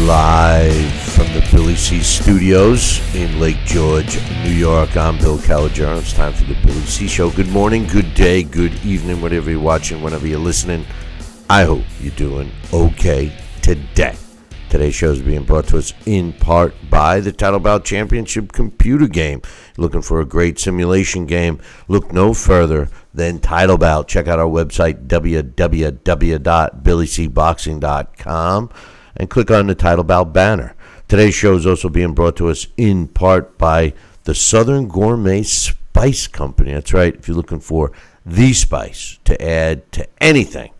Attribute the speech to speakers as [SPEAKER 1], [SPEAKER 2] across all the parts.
[SPEAKER 1] live from the Billy C Studios in Lake George, New York. I'm Bill Calogero. It's time for the Billy C Show. Good morning, good day, good evening, whatever you're watching, whenever you're listening. I hope you're doing okay today. Today's show is being brought to us in part by the Title Bout Championship computer game. Looking for a great simulation game? Look no further than Title Bout. Check out our website, www.billycboxing.com, and click on the Title Bout banner. Today's show is also being brought to us in part by the Southern Gourmet Spice Company. That's right. If you're looking for the spice to add to anything,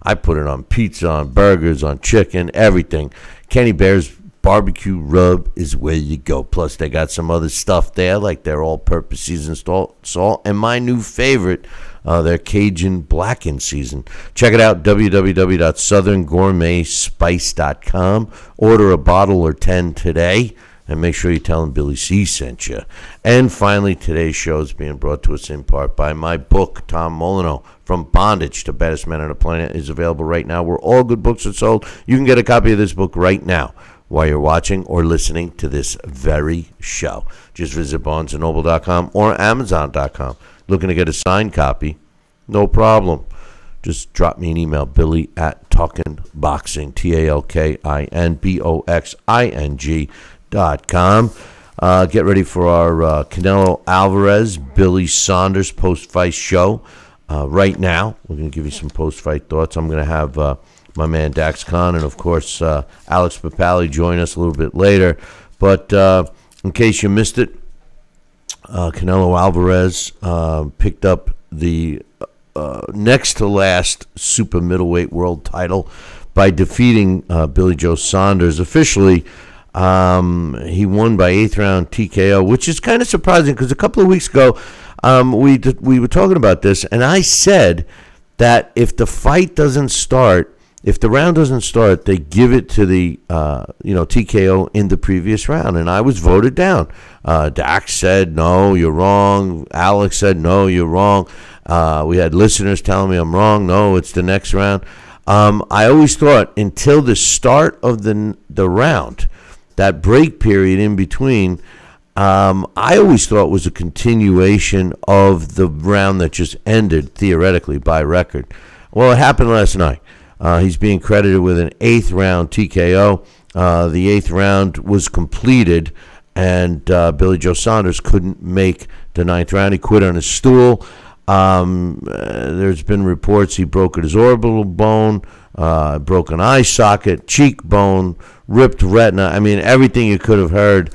[SPEAKER 1] I put it on pizza, on burgers, on chicken, everything. Kenny Bear's barbecue rub is where you go. Plus, they got some other stuff there, like their all-purpose seasoned salt, and my new favorite, their Cajun blackened season. Check it out, www.southerngourmetspice.com. Order a bottle or 10 today, and make sure you tell them Billy C sent you. And finally, today's show is being brought to us in part by my book, Tom Molyneux, From Bondage to Baddest Man on the Planet, is available right now where all good books are sold. You can get a copy of this book right now while you're watching or listening to this very show. Just visit BarnesandNoble.com or Amazon.com. Looking to get a signed copy? No problem. Just drop me an email, billy@talkinboxing, TalkinBoxing.com. Get ready for our Canelo Alvarez, Billy Saunders post-fight show. Right now, we're going to give you some post-fight thoughts. I'm going to have my man Dax Khan and, of course, Alex Papali join us a little bit later. But in case you missed it, Canelo Alvarez picked up the next to last super middleweight world title by defeating Billy Joe Saunders. Officially, he won by 8th round TKO, which is kind of surprising because a couple of weeks ago we were talking about this, and I said that if the fight doesn't start, if the round doesn't start, they give it to the TKO in the previous round, and I was voted down. Dax said, no, you're wrong. Alex said, no, you're wrong. We had listeners telling me I'm wrong. No, it's the next round. I always thought until the start of the round, that break period in between, I always thought was a continuation of the round that just ended, theoretically, by record. Well, it happened last night. He's being credited with an 8th round TKO. The 8th round was completed, and Billy Joe Saunders couldn't make the 9th round. He quit on his stool. There's been reports he broke his orbital bone, broken eye socket, cheekbone, ripped retina. I mean, everything you could have heard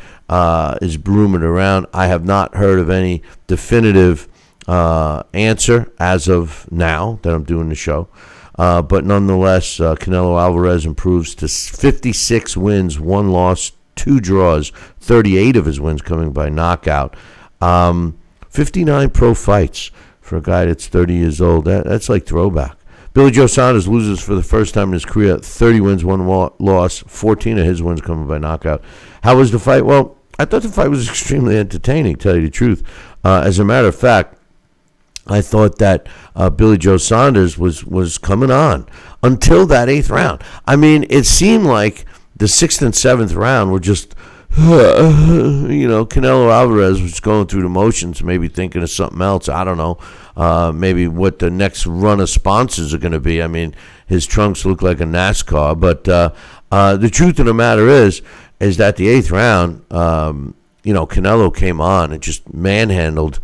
[SPEAKER 1] is rumored around. I have not heard of any definitive answer as of now that I'm doing the show. But nonetheless, Canelo Alvarez improves to 56 wins, 1 loss, 2 draws, 38 of his wins coming by knockout. 59 pro fights for a guy that's 30 years old. That's like throwback. Billy Joe Saunders loses for the first time in his career, 30 wins, 1 loss, 14 of his wins coming by knockout. How was the fight? Well, I thought the fight was extremely entertaining, to tell you the truth. As a matter of fact, I thought that Billy Joe Saunders was coming on until that 8th round. I mean, it seemed like the 6th and 7th round were just, Canelo Alvarez was going through the motions, maybe thinking of something else. I don't know. Maybe what the next run of sponsors are going to be. I mean, his trunks look like a NASCAR. But the truth of the matter is that the 8th round, Canelo came on and just manhandled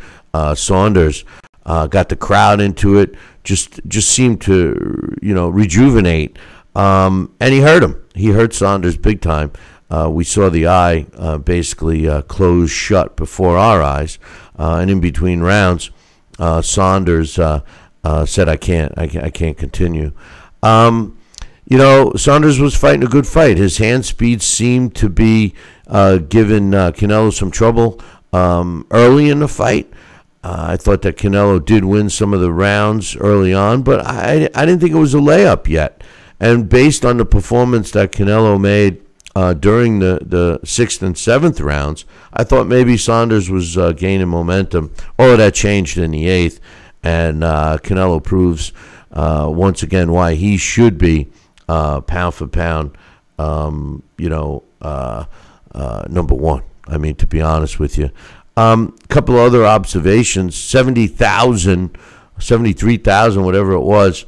[SPEAKER 1] Saunders. Got the crowd into it, just seemed to, rejuvenate. And he hurt him. He hurt Saunders big time. We saw the eye basically close shut before our eyes. And in between rounds, Saunders said, I can't continue. Saunders was fighting a good fight. His hand speed seemed to be giving Canelo some trouble early in the fight. I thought that Canelo did win some of the rounds early on, but I didn't think it was a layup yet. And based on the performance that Canelo made during the 6th and 7th rounds, I thought maybe Saunders was gaining momentum. All of that changed in the 8th, and Canelo proves once again why he should be pound for pound number one. I mean, to be honest with you. Couple other observations, 73,000, whatever it was,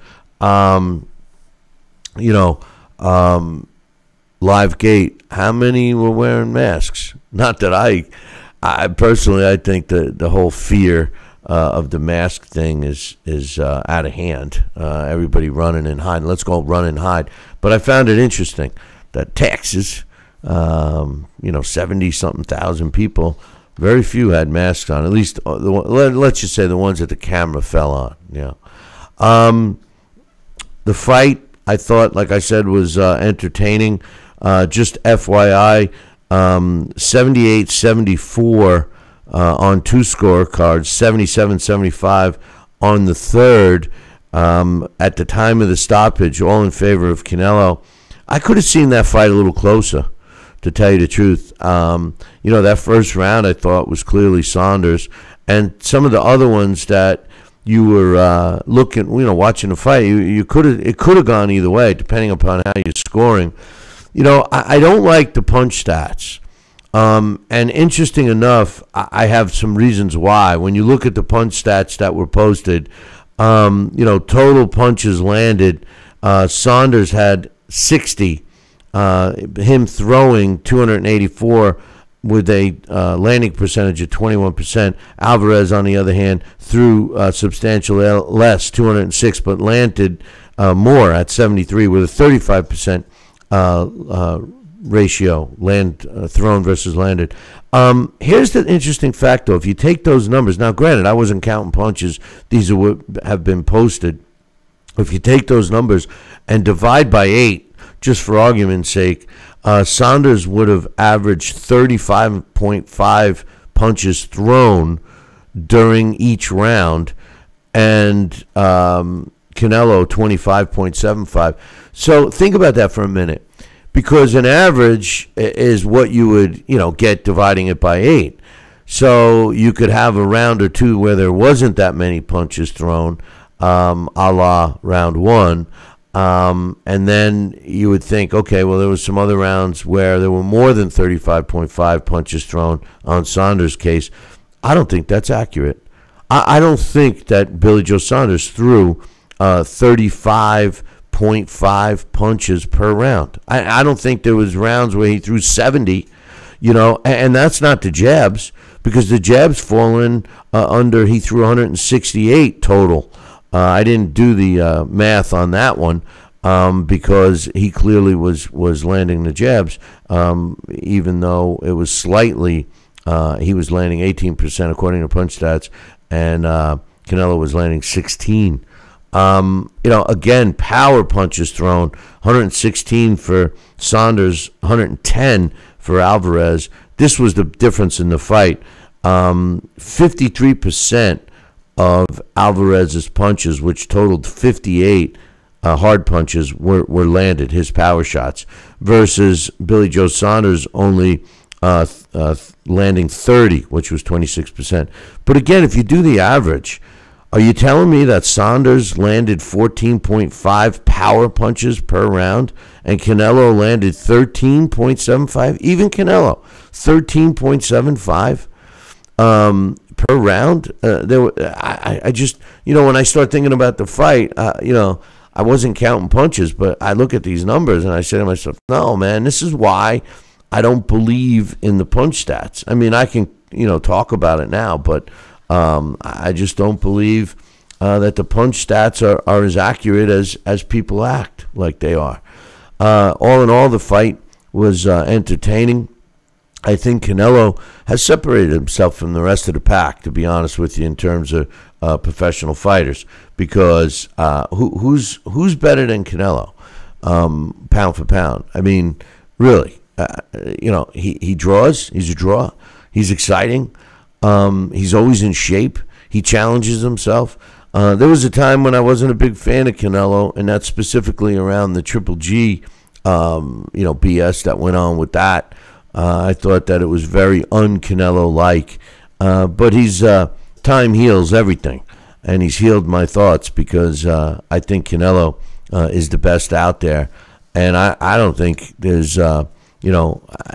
[SPEAKER 1] live gate. How many were wearing masks? Not that I personally, I think the whole fear of the mask thing is out of hand. Everybody running and hiding. Let's go run and hide. But I found it interesting that Texas, 70-something thousand people, very few had masks on. At least, let's just say the ones that the camera fell on. Yeah. The fight, I thought, like I said, was entertaining. Just FYI, 78-74 on two scorecards, 77-75 on the third. At the time of the stoppage, all in favor of Canelo. I could have seen that fight a little closer, to tell you the truth. That first round I thought was clearly Saunders, and some of the other ones that you were watching the fight, it could have gone either way depending upon how you're scoring. I don't like the punch stats, and interesting enough, I have some reasons why. When you look at the punch stats that were posted, total punches landed, Saunders had 60. Him throwing 284 with a landing percentage of 21%. Alvarez, on the other hand, threw substantially less, 206, but landed more at 73 with a 35% ratio, thrown versus landed. Here's the interesting fact, though. If you take those numbers, now granted, I wasn't counting punches. These have been posted. If you take those numbers and divide by 8, just for argument's sake, Saunders would have averaged 35.5 punches thrown during each round, and Canelo 25.75. So think about that for a minute, because an average is what you would get dividing it by 8. So you could have a round or two where there wasn't that many punches thrown, a la round one. And then you would think, okay, well, there was some other rounds where there were more than 35.5 punches thrown on Saunders' case. I don't think that's accurate. I don't think that Billy Joe Saunders threw 35.5 punches per round. I don't think there was rounds where he threw 70, and that's not the jabs, because the jabs fall in he threw 168 total. I didn't do the math on that one because he clearly was landing the jabs, even though it was slightly. He was landing 18% according to punch stats, and Canelo was landing 16. Again, power punches thrown, 116 for Saunders, 110 for Alvarez. This was the difference in the fight. 53% of Alvarez's punches, which totaled 58 hard punches, were landed, his power shots, versus Billy Joe Saunders only landing 30, which was 26%. But again, if you do the average, are you telling me that Saunders landed 14.5 power punches per round and Canelo landed 13.75? Even Canelo, 13.75 per round. I just, when I start thinking about the fight, I wasn't counting punches, but I look at these numbers and I say to myself, no, man, this is why I don't believe in the punch stats. I mean, I can, talk about it now, but I just don't believe that the punch stats are as accurate as people act like they are. All in all, the fight was entertaining. I think Canelo has separated himself from the rest of the pack, to be honest with you, in terms of professional fighters, because who's better than Canelo, pound for pound? I mean, really, he draws. He's a draw. He's exciting. He's always in shape. He challenges himself. There was a time when I wasn't a big fan of Canelo, and that's specifically around the Triple G, BS that went on with that. I thought that it was very un-Canelo-like. But time heals everything, and he's healed my thoughts, because I think Canelo is the best out there. and I don't think there's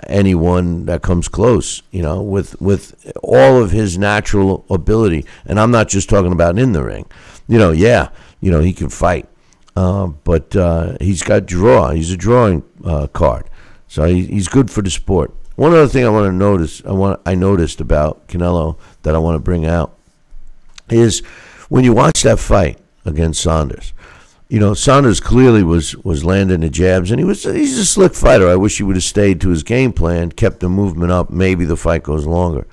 [SPEAKER 1] anyone that comes close, with all of his natural ability. And I'm not just talking about in the ring. He can fight, but he's got draw. He's a drawing card, so he's good for the sport. One other thing I noticed about Canelo that I want to bring out is when you watch that fight against Saunders. Saunders clearly was landing the jabs, and he's a slick fighter. I wish he would have stayed to his game plan, kept the movement up. Maybe the fight goes longer.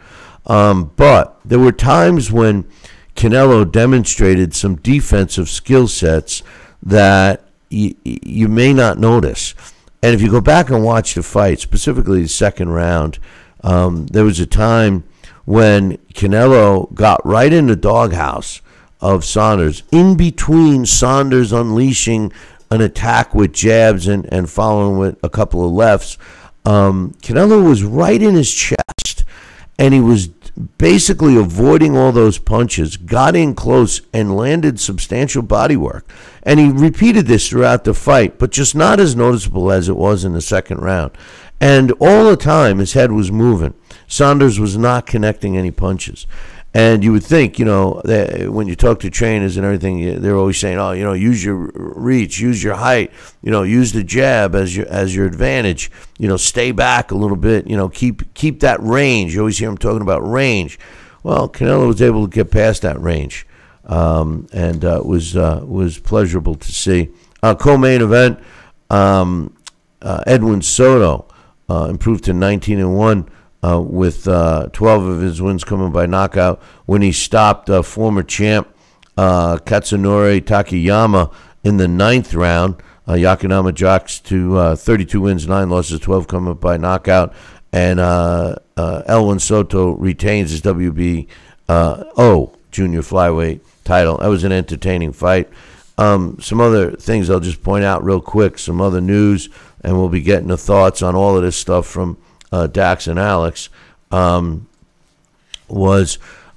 [SPEAKER 1] But there were times when Canelo demonstrated some defensive skill sets that you may not notice. And if you go back and watch the fight, specifically the second round, there was a time when Canelo got right in the doghouse of Saunders, in between Saunders unleashing an attack with jabs and following with a couple of lefts. Canelo was right in his chest, and he was basically avoiding all those punches, got in close, and landed substantial body work. And he repeated this throughout the fight, but just not as noticeable as it was in the second round. And all the time, his head was moving. Saunders was not connecting any punches. And you would think, that when you talk to trainers and everything, they're always saying, use your reach, use your height, use the jab as your advantage, stay back a little bit, keep that range. You always hear them talking about range. Well, Canelo was able to get past that range, and it was pleasurable to see. Co-main event, Edwin Soto improved to 19-1. With 12 of his wins coming by knockout when he stopped former champ Katsunori Takayama in the 9th round. Yakinama drops to 32 wins, 9 losses, 12 coming by knockout. And Elwin Soto retains his WBO junior flyweight title. That was an entertaining fight. Some other things I'll just point out real quick, some other news, and we'll be getting the thoughts on all of this stuff from Dax and Alex. Was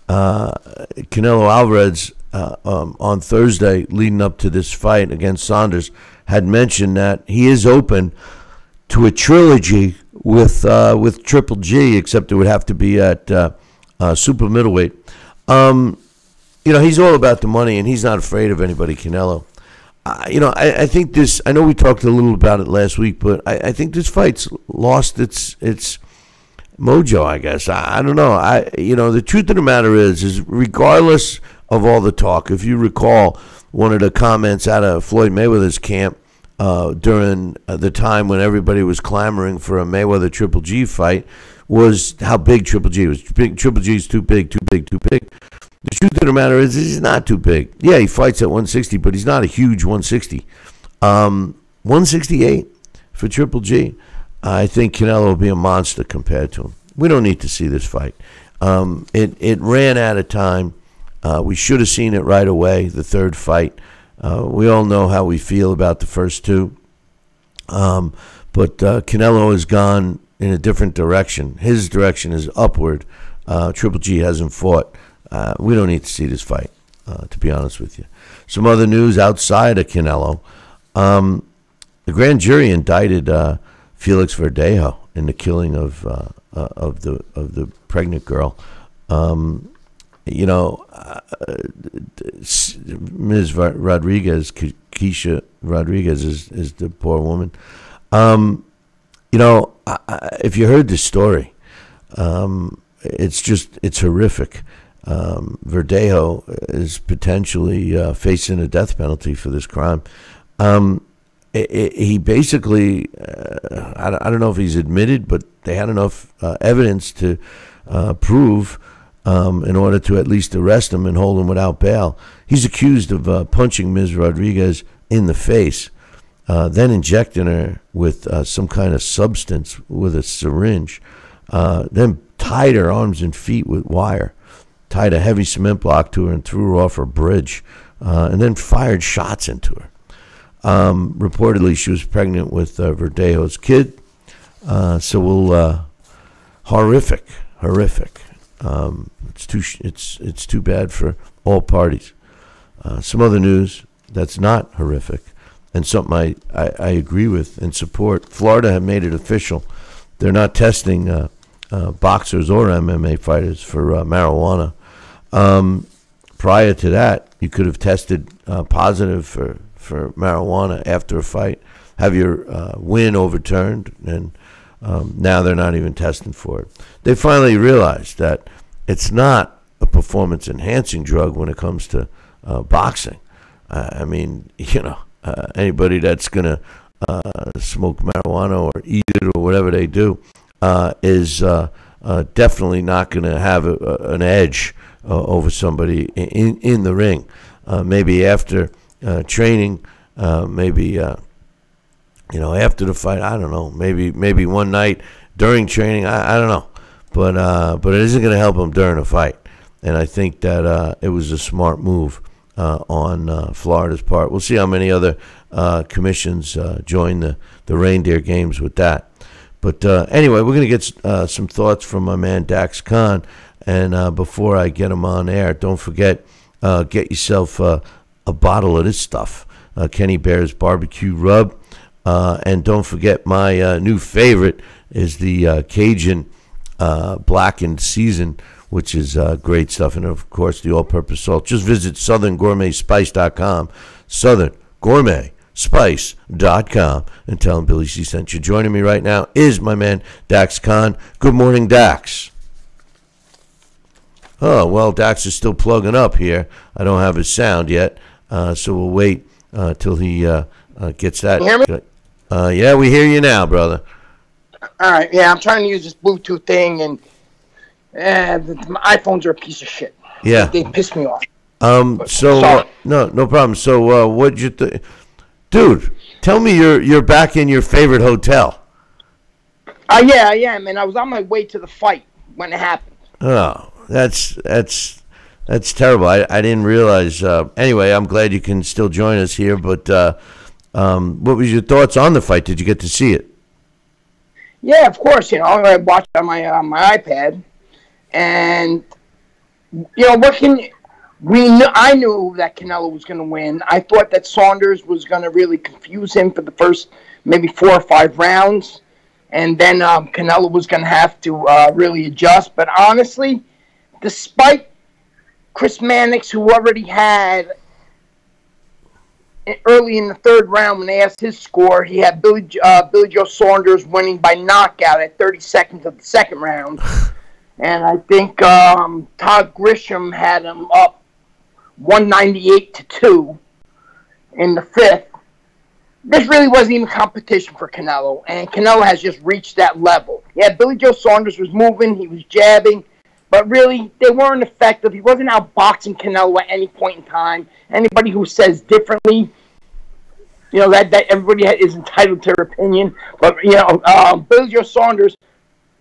[SPEAKER 1] Canelo Alvarez on Thursday, leading up to this fight against Saunders, had mentioned that he is open to a trilogy with Triple G, except it would have to be at super middleweight. He's all about the money, and he's not afraid of anybody, Canelo. I think this. I know we talked a little about it last week, but I think this fight's lost its mojo. I guess I don't know. The truth of the matter is regardless of all the talk, if you recall one of the comments out of Floyd Mayweather's camp during the time when everybody was clamoring for a Mayweather Triple G fight, was how big Triple G was. Triple G is too big, too big, too big. The truth of the matter is he's not too big. Yeah, he fights at 160, but he's not a huge 160. 168 for Triple G. I think Canelo will be a monster compared to him. We don't need to see this fight. It ran out of time. We should have seen it right away, the third fight. We all know how we feel about the first two. But Canelo has gone in a different direction. His direction is upward. Triple G hasn't fought. We don't need to see this fight, to be honest with you. Some other news outside of Canelo. The grand jury indicted Felix Verdejo in the killing of the pregnant girl. Ms. Rodriguez, Keisha Rodriguez is the poor woman. If you heard this story, it's horrific. Verdejo is potentially facing a death penalty for this crime. He basically, I don't know if he's admitted, but they had enough evidence to prove in order to at least arrest him and hold him without bail. He's accused of punching Ms. Rodriguez in the face, then injecting her with some kind of substance with a syringe, then tied her arms and feet with wire, tied a heavy cement block to her and threw her off her bridge, and then fired shots into her. Reportedly, she was pregnant with Verdejo's kid. Horrific. It's too bad for all parties. Some other news that's not horrific. and something I agree with and support. Florida have made it official. They're not testing boxers or MMA fighters for marijuana. Prior to that, you could have tested positive for marijuana after a fight, have your win overturned, and now they're not even testing for it. They finally realized that it's not a performance-enhancing drug when it comes to boxing. I mean, anybody that's going to smoke marijuana or eat it or whatever they do is definitely not going to have an edge over somebody in the ring. Maybe after training, maybe after the fight, I don't know. Maybe one night during training, I don't know. But it isn't going to help them during a fight. And I think that it was a smart move on Florida's part. We'll see how many other commissions join the reindeer games with that. But anyway, we're going to get some thoughts from my man Dax Khan. And before I get him on air, don't forget, get yourself a bottle of this stuff, Kenny Bear's Barbecue Rub. And don't forget, my new favorite is the Cajun Blackened Season, which is great stuff. And, of course, the all-purpose salt. Just visit southerngourmetspice.com, southerngourmetspice.com, and tell them Billy C sent you. Joining me right now is my man Dax Khan. Good morning, Dax. Oh, well, Dax is still plugging up here. I don't have his sound yet, so we'll wait till he gets that.
[SPEAKER 2] Can you hear
[SPEAKER 1] me? Yeah, we hear you now, brother.
[SPEAKER 2] All right, yeah, I'm trying to use this Bluetooth thing, and my iPhones are a piece of shit.
[SPEAKER 1] Yeah.
[SPEAKER 2] They piss me off.
[SPEAKER 1] No problem. So, what'd you think? Dude, tell me you're back in your favorite hotel.
[SPEAKER 2] Yeah, I am, and I was on my way to the fight when it happened.
[SPEAKER 1] Oh, that's terrible. I didn't realize. Anyway, I'm glad you can still join us here. But what was your thoughts on the fight? Did you get to see it?
[SPEAKER 2] Yeah, of course. I watched it on my iPad, and I knew that Canelo was going to win. I thought that Saunders was going to really confuse him for the first maybe 4 or 5 rounds, and then Canelo was going to have to really adjust. But honestly, despite Chris Mannix, who already had early in the 3rd round when they asked his score, he had Billy Joe Saunders winning by knockout at 30 seconds of the 2nd round. And I think Todd Grisham had him up 198-2 in the 5th. This really wasn't even competition for Canelo, and Canelo has just reached that level. Yeah, Billy Joe Saunders was moving, he was jabbing, but really, they weren't effective. He wasn't outboxing Canelo at any point in time. Anybody who says differently, that everybody is entitled to their opinion. But, Billy Joe Saunders,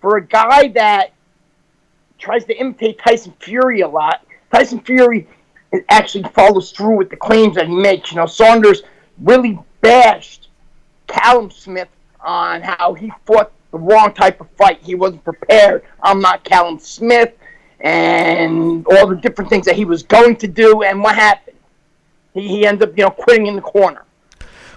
[SPEAKER 2] for a guy that tries to imitate Tyson Fury a lot, Tyson Fury actually follows through with the claims that he makes. Saunders really bashed Callum Smith on how he fought the wrong type of fight. He wasn't prepared. I'm not Callum Smith, and all the different things that he was going to do. And what happened? He ended up, quitting in the corner.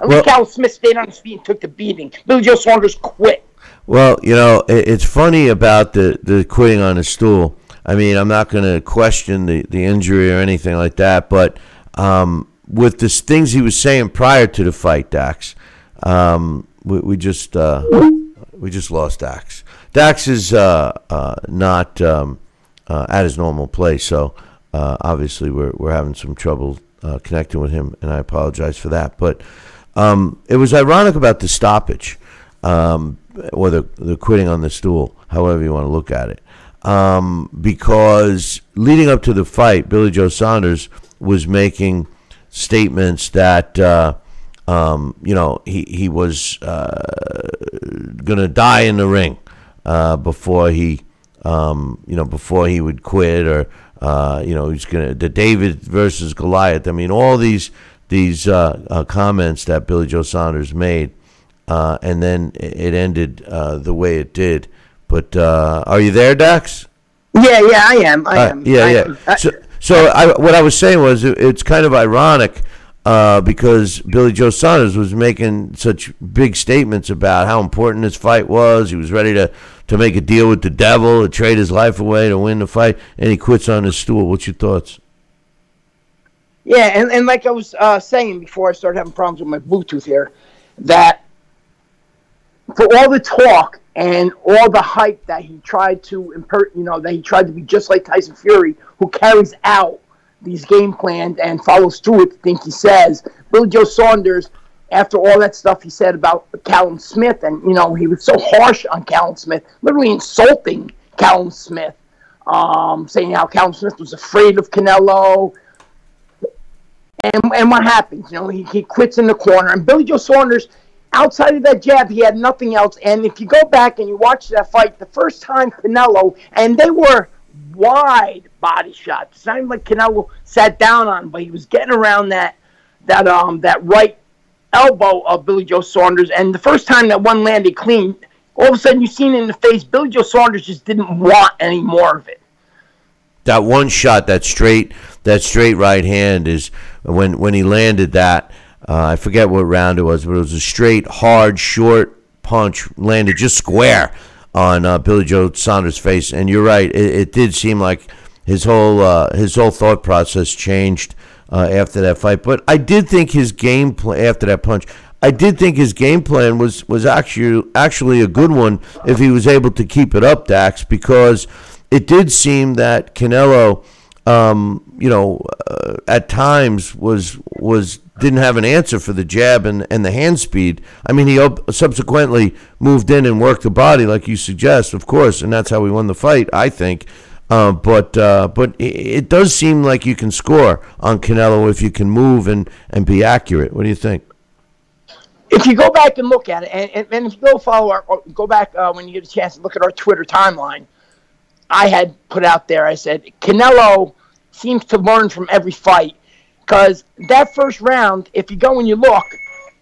[SPEAKER 2] At least Callum Smith stayed on his feet and took the beating. Billy Joe Saunders quit.
[SPEAKER 1] Well, it's funny about the quitting on the stool. I mean, I'm not going to question the injury or anything like that, but with the things he was saying prior to the fight, Dax, we just lost Dax. Dax is not at his normal place, so obviously we're having some trouble connecting with him, and I apologize for that. But it was ironic about the stoppage, or the quitting on the stool, however you want to look at it, because leading up to the fight, Billy Joe Saunders was making statements that he was gonna die in the ring before he would quit, or he's gonna the David versus Goliath. I mean, all these comments that Billy Joe Saunders made, and then it ended the way it did. But are you there, Dax?
[SPEAKER 2] Yeah, I am. I am.
[SPEAKER 1] Yeah. So what I was saying was it's kind of ironic because Billy Joe Saunders was making such big statements about how important this fight was. He was ready to make a deal with the devil, to trade his life away to win the fight, and he quits on his stool. What's your thoughts?
[SPEAKER 2] Yeah, and like I was saying before I started having problems with my Bluetooth here, that for all the talk and all the hype that he tried to that he tried to be just like Tyson Fury, who carries out these game plans and follows through with the things he says. Billy Joe Saunders, after all that stuff he said about Callum Smith, and he was so harsh on Callum Smith, literally insulting Callum Smith, saying how Callum Smith was afraid of Canelo. And what happens? He quits in the corner. And Billy Joe Saunders, outside of that jab, he had nothing else. And if you go back and you watch that fight, the first time Canelo, and they were wide body shots. It's not even like Canelo sat down on him, but he was getting around that right elbow of Billy Joe Saunders. And the first time that one landed clean, all of a sudden you seen it in the face. Billy Joe Saunders just didn't want any more of it.
[SPEAKER 1] That one shot, that straight right hand is when he landed that. I forget what round it was, but it was a straight, hard, short punch landed just square on Billy Joe Saunders' face. And you're right, it did seem like his whole thought process changed after that fight. But I did think his game plan after that punch. I did think his game plan was actually a good one if he was able to keep it up, Dax, because it did seem that Canelo, at times didn't have an answer for the jab and the hand speed. I mean, he subsequently moved in and worked the body like you suggest, of course, and that's how he won the fight, I think. But it does seem like you can score on Canelo if you can move and be accurate. What do you think?
[SPEAKER 2] If you go back and look at it, and if you go back when you get a chance to look at our Twitter timeline, I had put out there, I said, Canelo seems to learn from every fight. Because that first round, if you go and you look,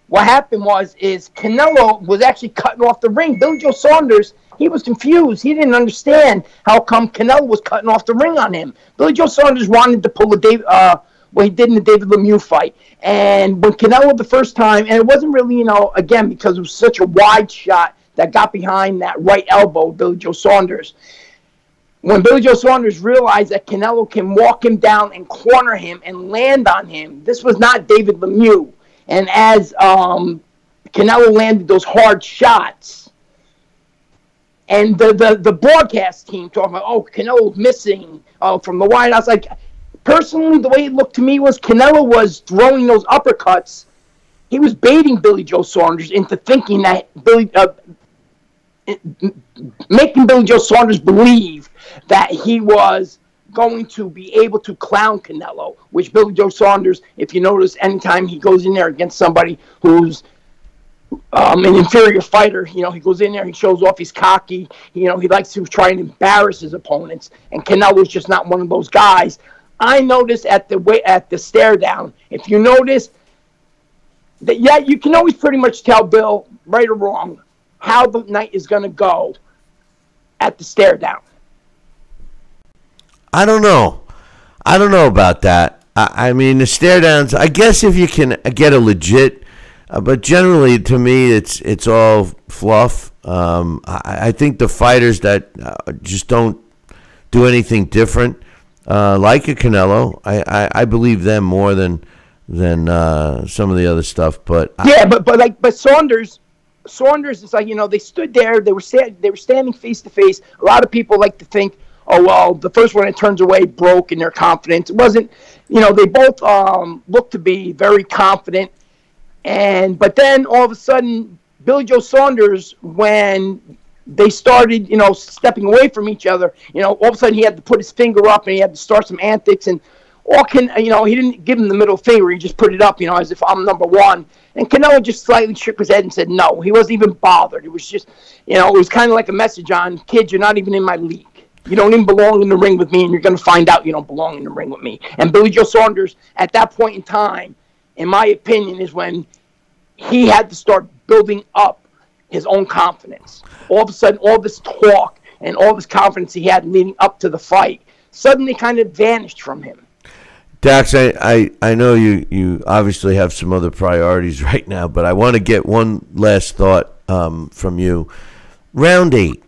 [SPEAKER 2] what happened is Canelo was actually cutting off the ring. Billy Joe Saunders, he was confused. He didn't understand how come Canelo was cutting off the ring on him. Billy Joe Saunders wanted to pull what he did in the David Lemieux fight. And when Canelo the first time, and it wasn't really, again, because it was such a wide shot that got behind that right elbow of Billy Joe Saunders. When Billy Joe Saunders realized that Canelo can walk him down and corner him and land on him, this was not David Lemieux. And as Canelo landed those hard shots, and the broadcast team talking about, Canelo's missing from the wide, I was like, personally, the way it looked to me was Canelo was throwing those uppercuts. He was baiting Billy Joe Saunders into thinking that making Billy Joe Saunders believe that he was going to be able to clown Canelo, which Billy Joe Saunders, if you notice, anytime he goes in there against somebody who's an inferior fighter, he goes in there, he shows off, he's cocky, he likes to try and embarrass his opponents, and Canelo's just not one of those guys. I noticed at the stare down, if you notice, that you can always pretty much tell Bill, right or wrong, how the night is going to go at the stare down.
[SPEAKER 1] I don't know about that. I mean, the stare downs, I guess if you can get a legit, but generally to me it's all fluff. I think the fighters that just don't do anything different, like a Canelo, I believe them more than some of the other stuff. But but Saunders is like, they stood there, they were standing face to face. A lot of people like to think, oh, well, the first one that turns away broke in their confidence. It wasn't, they both looked to be very confident. But then all of a sudden, Billy Joe Saunders, when they started, stepping away from each other, all of a sudden he had to put his finger up and he had to start some antics. And he didn't give him the middle finger. He just put it up, as if I'm number one. And Canelo just slightly shook his head and said no. He wasn't even bothered. It was just, it was kind of like a message on, kid, you're not even in my league. You don't even belong in the ring with me, and you're going to find out you don't belong in the ring with me. And Billy Joe Saunders, at that point in time, in my opinion, is when he had to start building up his own confidence. All of a sudden, all this talk and all this confidence he had leading up to the fight suddenly kind of vanished from him. Dax, I know you obviously have some other priorities right now, but I want to get one last thought from you. Round eight.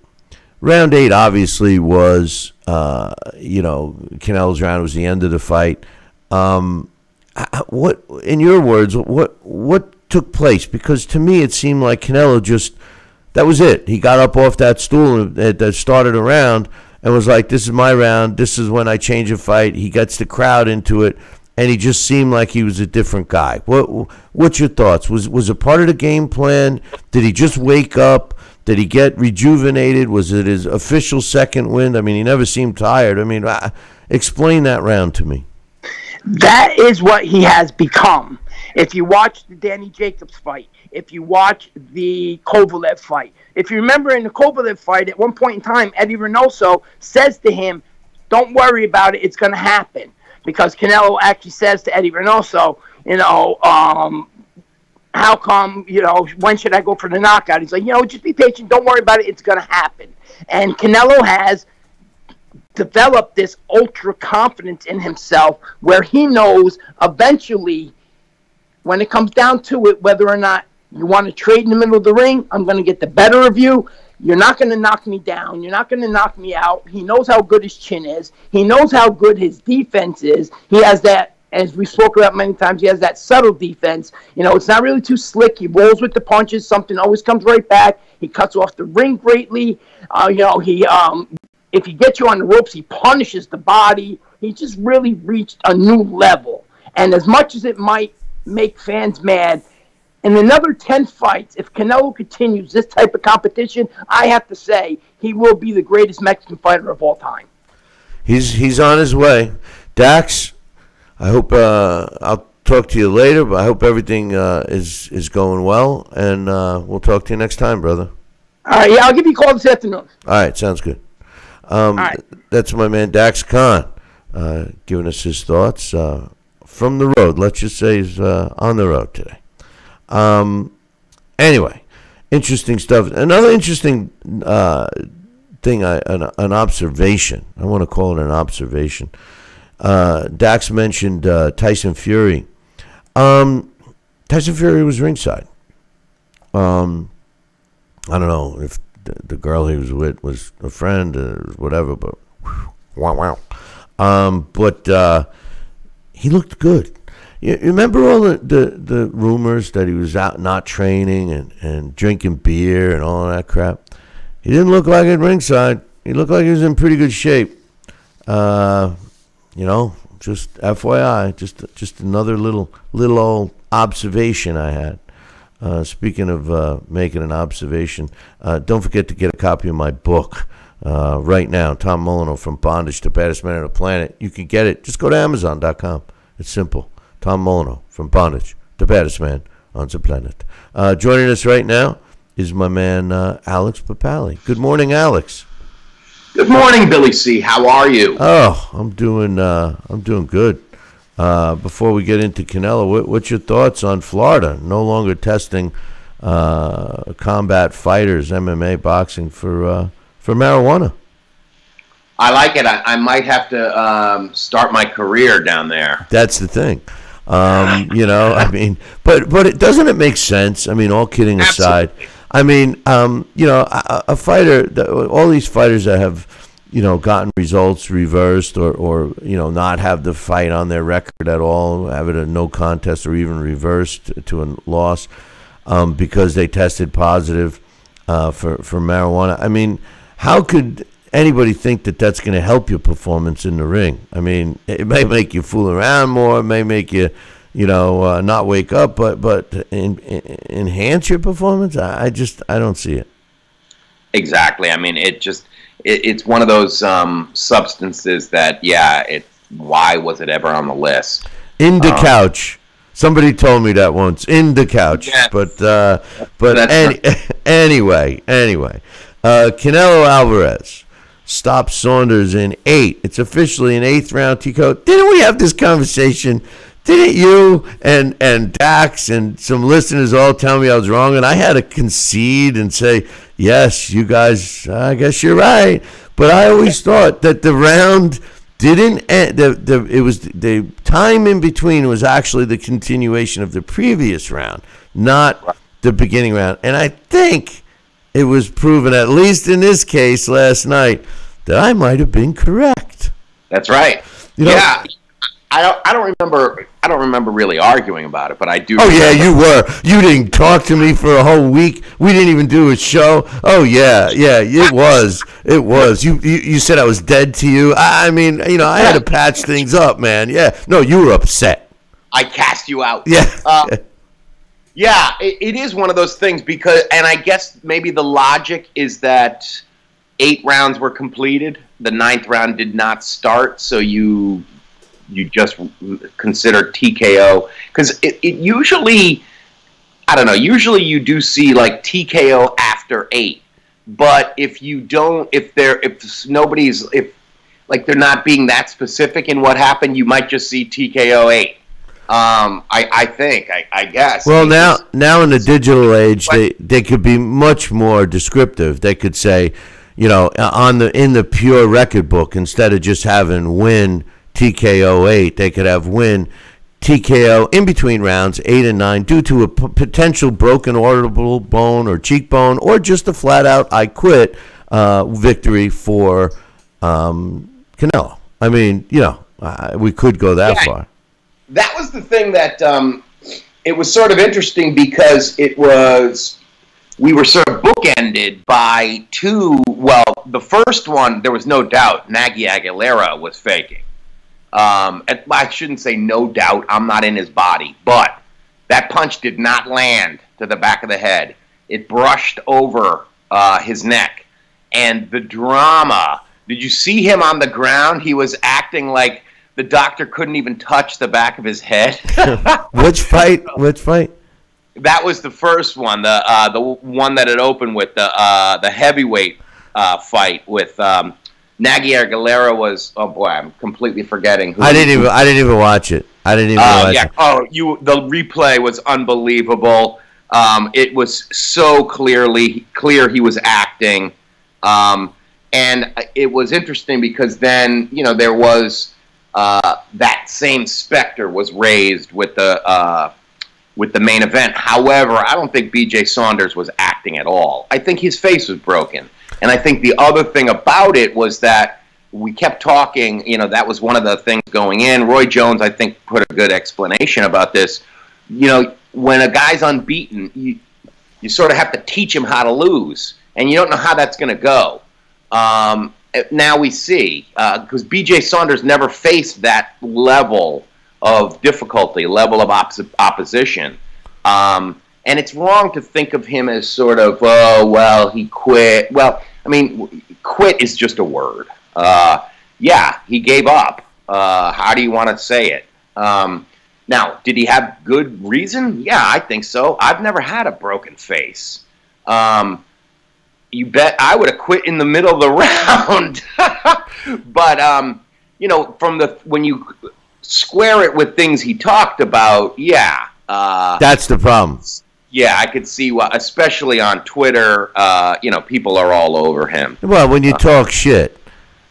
[SPEAKER 1] Round eight obviously was, Canelo's round was the end of the fight. What, in your words, what took place? Because to me it seemed like Canelo just, that was it. He got up off that stool that started a round and was like, this is my round. This is when I change a fight. He gets the crowd into it, and he just seemed like he was a different guy. What's your thoughts? Was it part of the game plan? Did he just wake up? Did he get rejuvenated? Was it his official second wind? I mean, he never seemed tired. I mean, explain that round to me.
[SPEAKER 2] That is what he has become. If you watch the Danny Jacobs fight, if you watch the Kovalev fight, if you remember in the Kovalev fight, at one point in time, Eddie Reynoso says to him, don't worry about it, it's going to happen. Because Canelo actually says to Eddie Reynoso, how come, when should I go for the knockout? He's like, just be patient, don't worry about it, it's going to happen. And Canelo has developed this ultra confidence in himself where he knows eventually, when it comes down to it, whether or not you want to trade in the middle of the ring, I'm going to get the better of you. You're not going to knock me down. You're not going to knock me out. He knows how good his chin is. He knows how good his defense is. He has that, as we spoke about many times, he has that subtle defense. It's not really too slick. He rolls with the punches. Something always comes right back. He cuts off the ring greatly. If he gets you on the ropes, he punishes the body. He just really reached a new level. And as much as it might make fans mad, in another 10 fights, if Canelo continues this type of competition, I have to say he will be the greatest Mexican fighter of all time.
[SPEAKER 1] He's on his way. Dax, I hope I'll talk to you later, but I hope everything is going well, and we'll talk to you next time, brother.
[SPEAKER 2] All right, yeah, I'll give you a call this afternoon.
[SPEAKER 1] All right, sounds good.
[SPEAKER 2] All right.
[SPEAKER 1] That's my man Dax Khan giving us his thoughts from the road. Let's just say he's on the road today. Anyway, interesting stuff. Another interesting thing, an observation. I want to call it an observation. Dax mentioned Tyson Fury. Tyson Fury was ringside. I don't know if the girl he was with was a friend or whatever, but wow. But he looked good. You remember all the rumors that he was out not training and drinking beer and all that crap? He didn't look like it ringside. He looked like he was in pretty good shape. Just FYI, just another little old observation I had. Speaking of making an observation, don't forget to get a copy of my book right now, Tom Molyneux, From Bondage to Baddest Man on the Planet. You can get it. Just go to Amazon.com. It's simple. Tom Molyneux, From Bondage to Baddest Man on the Planet. Joining us right now is my man Alex Papali. Good morning, Alex.
[SPEAKER 3] Good morning, Billy C. How are you?
[SPEAKER 1] Oh, I'm doing good. Before we get into Canelo, what's your thoughts on Florida no longer testing combat fighters, MMA, boxing for marijuana?
[SPEAKER 3] I like it. I might have to start my career down there.
[SPEAKER 1] That's the thing. But doesn't it make sense? I mean, all kidding aside, I mean, a fighter, all these fighters that have, gotten results reversed or not have the fight on their record at all, have it a no contest or even reversed to a loss because they tested positive for marijuana. I mean, how could anybody think that that's going to help your performance in the ring? I mean, it may make you fool around more, it may make you, not wake up, but enhance your performance? I don't see it.
[SPEAKER 3] Exactly. I mean, it's one of those substances that, why was it ever on the list?
[SPEAKER 1] In the couch. Somebody told me that once. In the couch. Yes. But anyway. Canelo Alvarez stopped Saunders in 8. It's officially an 8th round TKO. Didn't we have this conversation? Didn't you and Dax and some listeners all tell me I was wrong? And I had to concede and say, yes, you guys, I guess you're right. But I always thought that the round didn't end, it was the time in between was actually the continuation of the previous round, not the beginning round. And I think it was proven, at least in this case last night, that I might have been correct.
[SPEAKER 3] That's right. Yeah. I don't remember really arguing about it, but I do.
[SPEAKER 1] Oh yeah, you were. You didn't talk to me for a whole week. We didn't even do a show. Oh yeah, it was. It was. You said I was dead to you. I mean, I had to patch things up, man. Yeah. No, you were upset.
[SPEAKER 3] I cast you out.
[SPEAKER 1] Yeah.
[SPEAKER 3] Yeah, it is one of those things because, and I guess maybe the logic is that 8 rounds were completed. The 9th round did not start, so you just consider TKO, because it usually, I don't know, usually you do see like TKO after 8, but if you don't, if they're not being that specific in what happened, you might just see TKO 8. I guess.
[SPEAKER 1] Well, now in the digital age, they could be much more descriptive. They could say, in the pure record book, instead of just having win TKO 8, they could have win TKO in between rounds 8 and 9 due to a potential broken orbital bone or cheekbone, or just a flat out I quit victory for Canelo. I mean, we could go that far.
[SPEAKER 3] That was the thing that it was sort of interesting because we were sort of bookended by 2. Well, the first one, there was no doubt Nagy Aguilera was faking. I shouldn't say no doubt. I'm not in his body, but that punch did not land to the back of the head. It brushed over his neck, and the drama. Did you see him on the ground? He was acting like the doctor couldn't even touch the back of his head.
[SPEAKER 1] Which fight?
[SPEAKER 3] That was the first one, the one that it opened with the heavyweight fight with Nagy Aguilera was. Oh boy, I'm completely forgetting.
[SPEAKER 1] I didn't even watch it. Watch it.
[SPEAKER 3] Oh, the replay was unbelievable. It was so clear he was acting, and it was interesting because then there was. That same specter was raised with the main event. However, I don't think B.J. Saunders was acting at all. I think his face was broken. And I think the other thing about it was that we kept talking, that was one of the things going in. Roy Jones, I think, put a good explanation about this. When a guy's unbeaten, you sort of have to teach him how to lose. And you don't know how that's going to go. Now we see, because B.J. Saunders never faced that level of difficulty, level of opposition. And it's wrong to think of him as sort of, oh, well, he quit. Well, I mean, quit is just a word. Yeah, he gave up. How do you want to say it? Now, did he have good reason? Yeah, I think so. I've never had a broken face. You bet I would have quit in the middle of the round. But, when you square it with things he talked about, yeah.
[SPEAKER 1] That's the problem.
[SPEAKER 3] Yeah, I could see why, especially on Twitter, people are all over him. Well,
[SPEAKER 1] when you talk shit,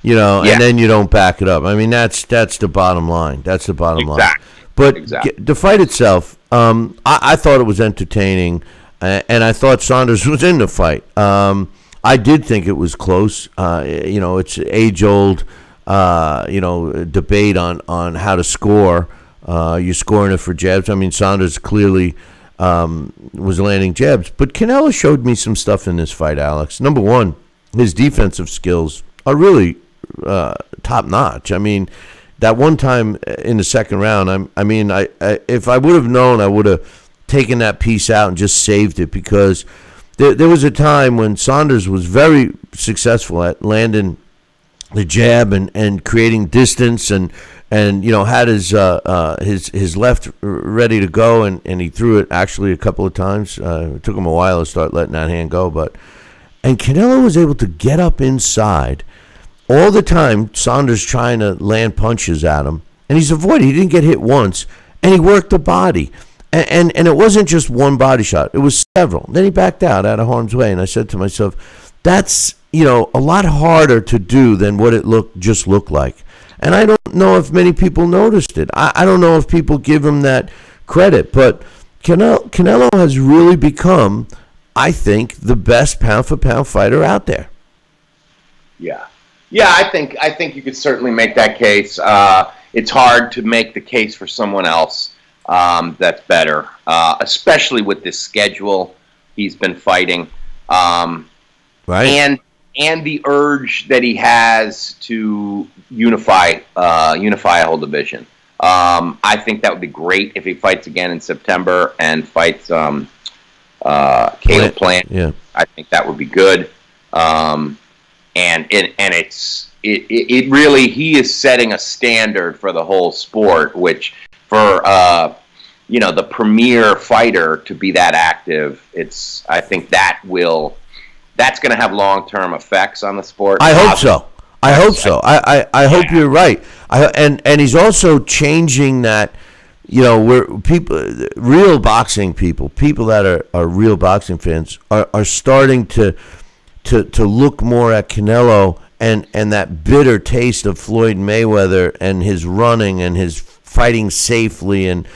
[SPEAKER 1] and then you don't back it up. I mean, that's the bottom line. That's the bottom line. But the fight itself, I thought it was entertaining. And I thought Saunders was in the fight. I did think it was close. It's age-old, debate on how to score. You're scoring it for jabs. I mean, Saunders clearly was landing jabs. But Canelo showed me some stuff in this fight, Alex. Number one, his defensive skills are really top-notch. I mean, that one time in the second round, if I would have known, I would have taken that piece out and just saved it, because there was a time when Saunders was very successful at landing the jab and creating distance and had his left ready to go, and he threw it actually a couple of times. It took him a while to start letting that hand go, and Canelo was able to get up inside all the time. Saunders trying to land punches at him, and he's avoided. He didn't get hit once, and he worked the body. And it wasn't just one body shot. It was several. Then he backed out of harm's way. And I said to myself, that's, a lot harder to do than what it looked like. And I don't know if many people noticed it. I don't know if people give him that credit. But Canelo has really become, I think, the best pound-for-pound fighter out there.
[SPEAKER 3] Yeah. Yeah, I think you could certainly make that case. It's hard to make the case for someone else that's better, especially with this schedule he's been fighting.
[SPEAKER 1] Right.
[SPEAKER 3] And the urge that he has to unify a whole division. I think that would be great if he fights again in September and fights Caleb Plant.
[SPEAKER 1] Yeah.
[SPEAKER 3] I think that would be good. And it really, he is setting a standard for the whole sport, which for the premier fighter to be that active, I think that's going to have long-term effects on the sport.
[SPEAKER 1] I hope so. I hope so. I hope you're right. And he's also changing that. Where real boxing people that are real boxing fans are starting to look more at Canelo and that bitter taste of Floyd Mayweather and his running and his fighting safely and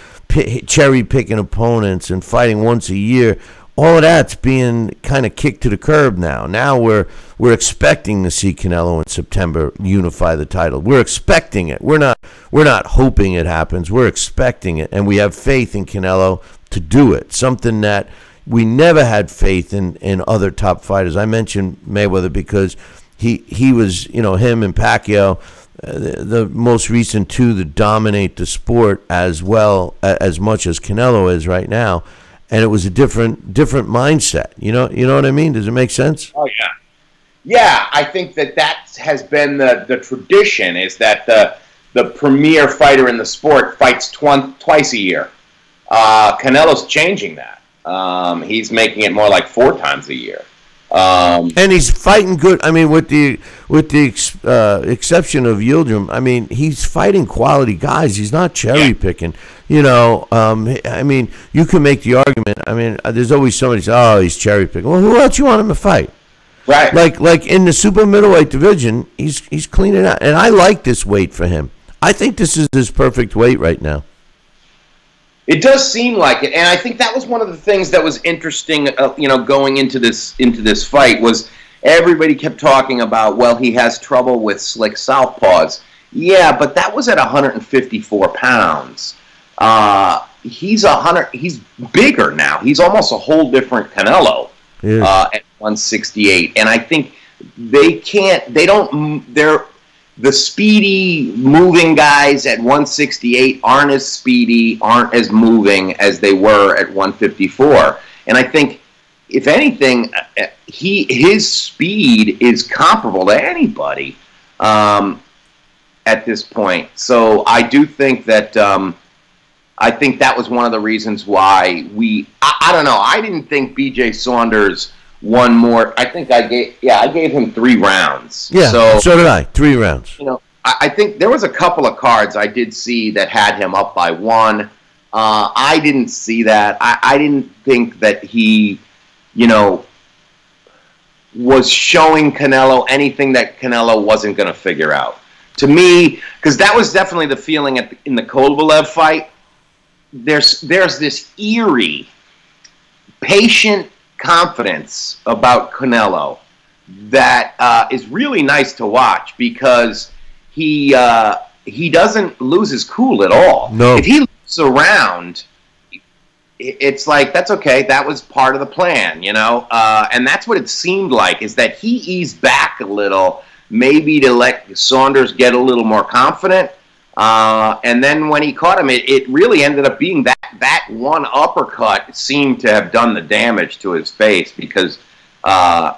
[SPEAKER 1] cherry picking opponents and fighting once a year. All of that's being kind of kicked to the curb now. Now we're expecting to see Canelo in September unify the title. We're expecting it. We're not hoping it happens. We're expecting it, and we have faith in Canelo to do it. Something that we never had faith in other top fighters. I mentioned Mayweather because he was, him and Pacquiao, the most recent two that dominate the sport as well as much as Canelo is right now. And it was a different mindset. You know what I mean? Does it make sense?
[SPEAKER 3] Oh yeah, yeah. I think that has been the tradition, is that the premier fighter in the sport fights twice a year. Canelo's changing that. He's making it more like 4 times a year.
[SPEAKER 1] And he's fighting good. I mean, with the exception of Yildirim, I mean, he's fighting quality guys. He's not cherry picking. I mean, you can make the argument. I mean, there's always somebody say, "Oh, he's cherry picking." Well, who else you want him to fight?
[SPEAKER 3] Right.
[SPEAKER 1] Like in the super middleweight division, he's cleaning out, and I like this weight for him. I think this is his perfect weight right now.
[SPEAKER 3] It does seem like it, and I think that was one of the things that was interesting. Going into this fight, was everybody kept talking about, well, he has trouble with slick southpaws. Yeah, but that was at 154 pounds. He's bigger now. He's almost a whole different Canelo at 168, and I think the speedy moving guys at 168 aren't as speedy, aren't as moving as they were at 154. And I think, if anything, his speed is comparable to anybody at this point. So I do think that that was one of the reasons why I don't know. I didn't think B.J. Saunders won more. I think I gave him 3 rounds.
[SPEAKER 1] Yeah, so did I. 3 rounds.
[SPEAKER 3] I think there was a couple of cards I did see that had him up by 1. I didn't see that. I didn't think that he, was showing Canelo anything that Canelo wasn't going to figure out. To me, because that was definitely the feeling in the Kovalev fight. There's this eerie, patient confidence about Canelo that is really nice to watch, because he doesn't lose his cool at all.
[SPEAKER 1] No.
[SPEAKER 3] If he looks around, it's like, that's okay. That was part of the plan, and that's what it seemed like, is that he eased back a little, maybe to let Saunders get a little more confident. And then when he caught him, it really ended up being that one uppercut seemed to have done the damage to his face, because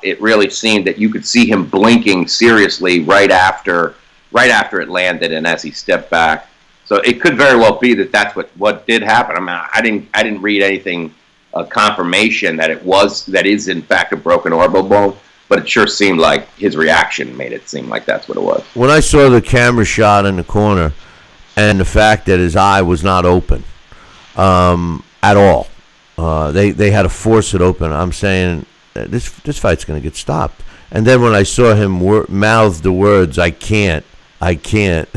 [SPEAKER 3] it really seemed that you could see him blinking seriously right after it landed, and as he stepped back. So it could very well be that that's what did happen. I mean, I didn't read anything confirmation that is in fact a broken orbital bone, but it sure seemed like his reaction made it seem like that's what it was.
[SPEAKER 1] When I saw the camera shot in the corner, and the fact that his eye was not open at all, they had to force it open. I'm saying this fight's going to get stopped. And then when I saw him mouth the words, "I can't," I can't.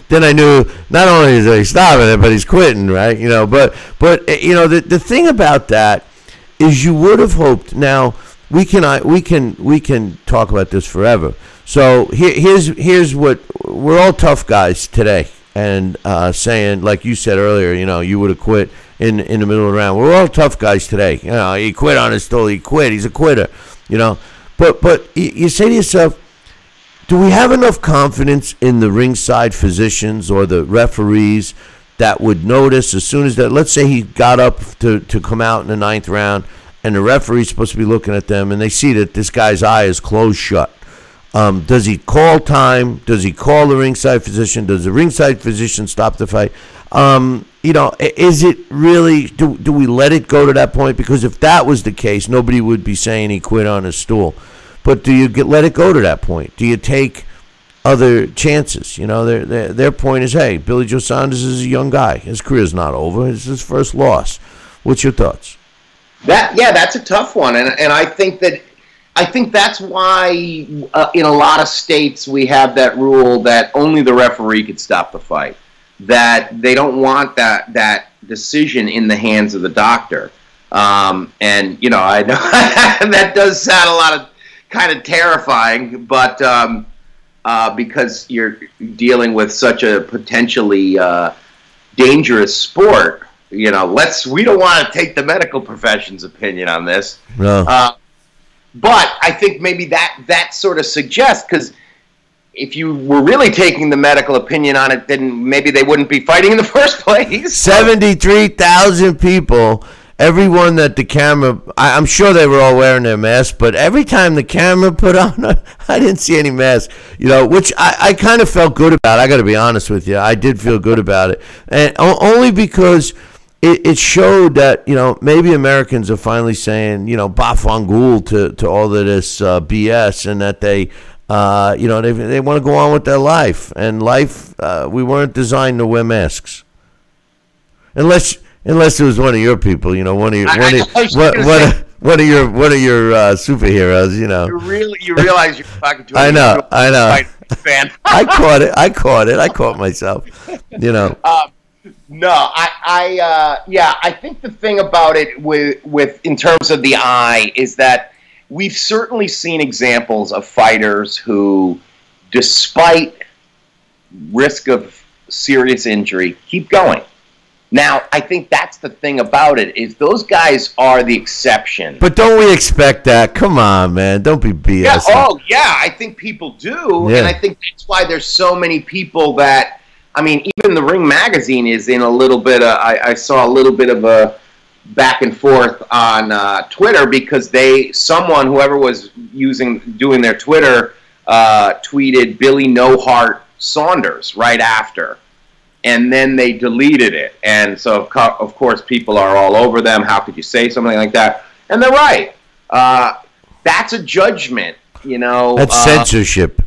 [SPEAKER 1] Then I knew not only is he stopping it, but he's quitting, right? But the thing about that is you would have hoped. Now we can talk about this forever. So here's what we're all tough guys today, and saying, like you said earlier, you would have quit in the middle of the round. We're all tough guys today. He quit on his stool. He quit. He's a quitter. But you say to yourself, do we have enough confidence in the ringside physicians or the referees that would notice as soon as that? Let's say he got up to come out in the 9th round, and the referee's supposed to be looking at them, and they see that this guy's eye is closed shut. Does he call time? Does he call the ringside physician? Does the ringside physician stop the fight? Is it really? Do we let it go to that point? Because if that was the case, nobody would be saying he quit on his stool. But do you let it go to that point? Do you take other chances? Their point is, hey, Billy Joe Saunders is a young guy. His career's not over. It's his first loss. What's your thoughts?
[SPEAKER 3] That's a tough one, and I think that's why in a lot of states we have that rule that only the referee could stop the fight. That they don't want that decision in the hands of the doctor. I know that does sound a lot of kind of terrifying, but because you're dealing with such a potentially dangerous sport, we don't want to take the medical profession's opinion on this.
[SPEAKER 1] No.
[SPEAKER 3] But I think maybe that sort of suggests, because if you were really taking the medical opinion on it, then maybe they wouldn't be fighting in the first place.
[SPEAKER 1] 73,000 people. Everyone that the camera, I'm sure they were all wearing their masks, but every time the camera put on, I didn't see any masks, which I kind of felt good about. I got to be honest with you. I did feel good about it. And only because it showed that, maybe Americans are finally saying, bafangul to all of this BS, and that they want to go on with their life. And life, we weren't designed to wear masks. Unless it was one of your people, one of your superheroes,
[SPEAKER 3] You realize you're talking to
[SPEAKER 1] I know.
[SPEAKER 3] fan.
[SPEAKER 1] I caught myself.
[SPEAKER 3] No, I think the thing about it with in terms of the eye is that we've certainly seen examples of fighters who, despite risk of serious injury, keep going. Now, I think that's the thing about it, is those guys are the exception.
[SPEAKER 1] But don't we expect that? Come on, man. Don't be BS.
[SPEAKER 3] Yeah, I think people do.
[SPEAKER 1] Yeah.
[SPEAKER 3] And I think that's why there's so many people that, even the Ring Magazine is in a little bit of, I saw a little bit of a back and forth on Twitter, because whoever was doing their Twitter, tweeted Billy No Heart Saunders right after. And then they deleted it. And so, of course, people are all over them. How could you say something like that? And they're right. That's a judgment,
[SPEAKER 1] That's censorship.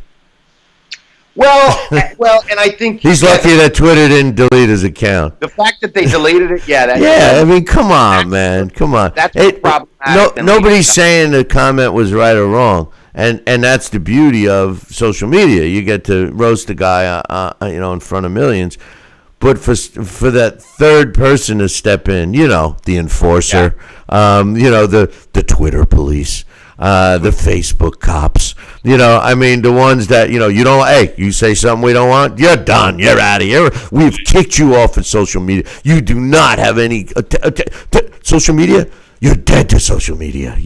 [SPEAKER 3] Well, and I think
[SPEAKER 1] he's lucky that Twitter didn't delete his account.
[SPEAKER 3] The fact that they deleted it,
[SPEAKER 1] come on, man. Come on.
[SPEAKER 3] That's problematic.
[SPEAKER 1] Nobody's saying the comment was right or wrong. And that's the beauty of social media. You get to roast a guy, in front of millions. But for that third person to step in, the enforcer, the Twitter police, the Facebook cops, the ones that, you don't, hey, you say something we don't want, you're done, you're out of here. We've kicked you off of social media. You do not have any social media. You're dead to social media,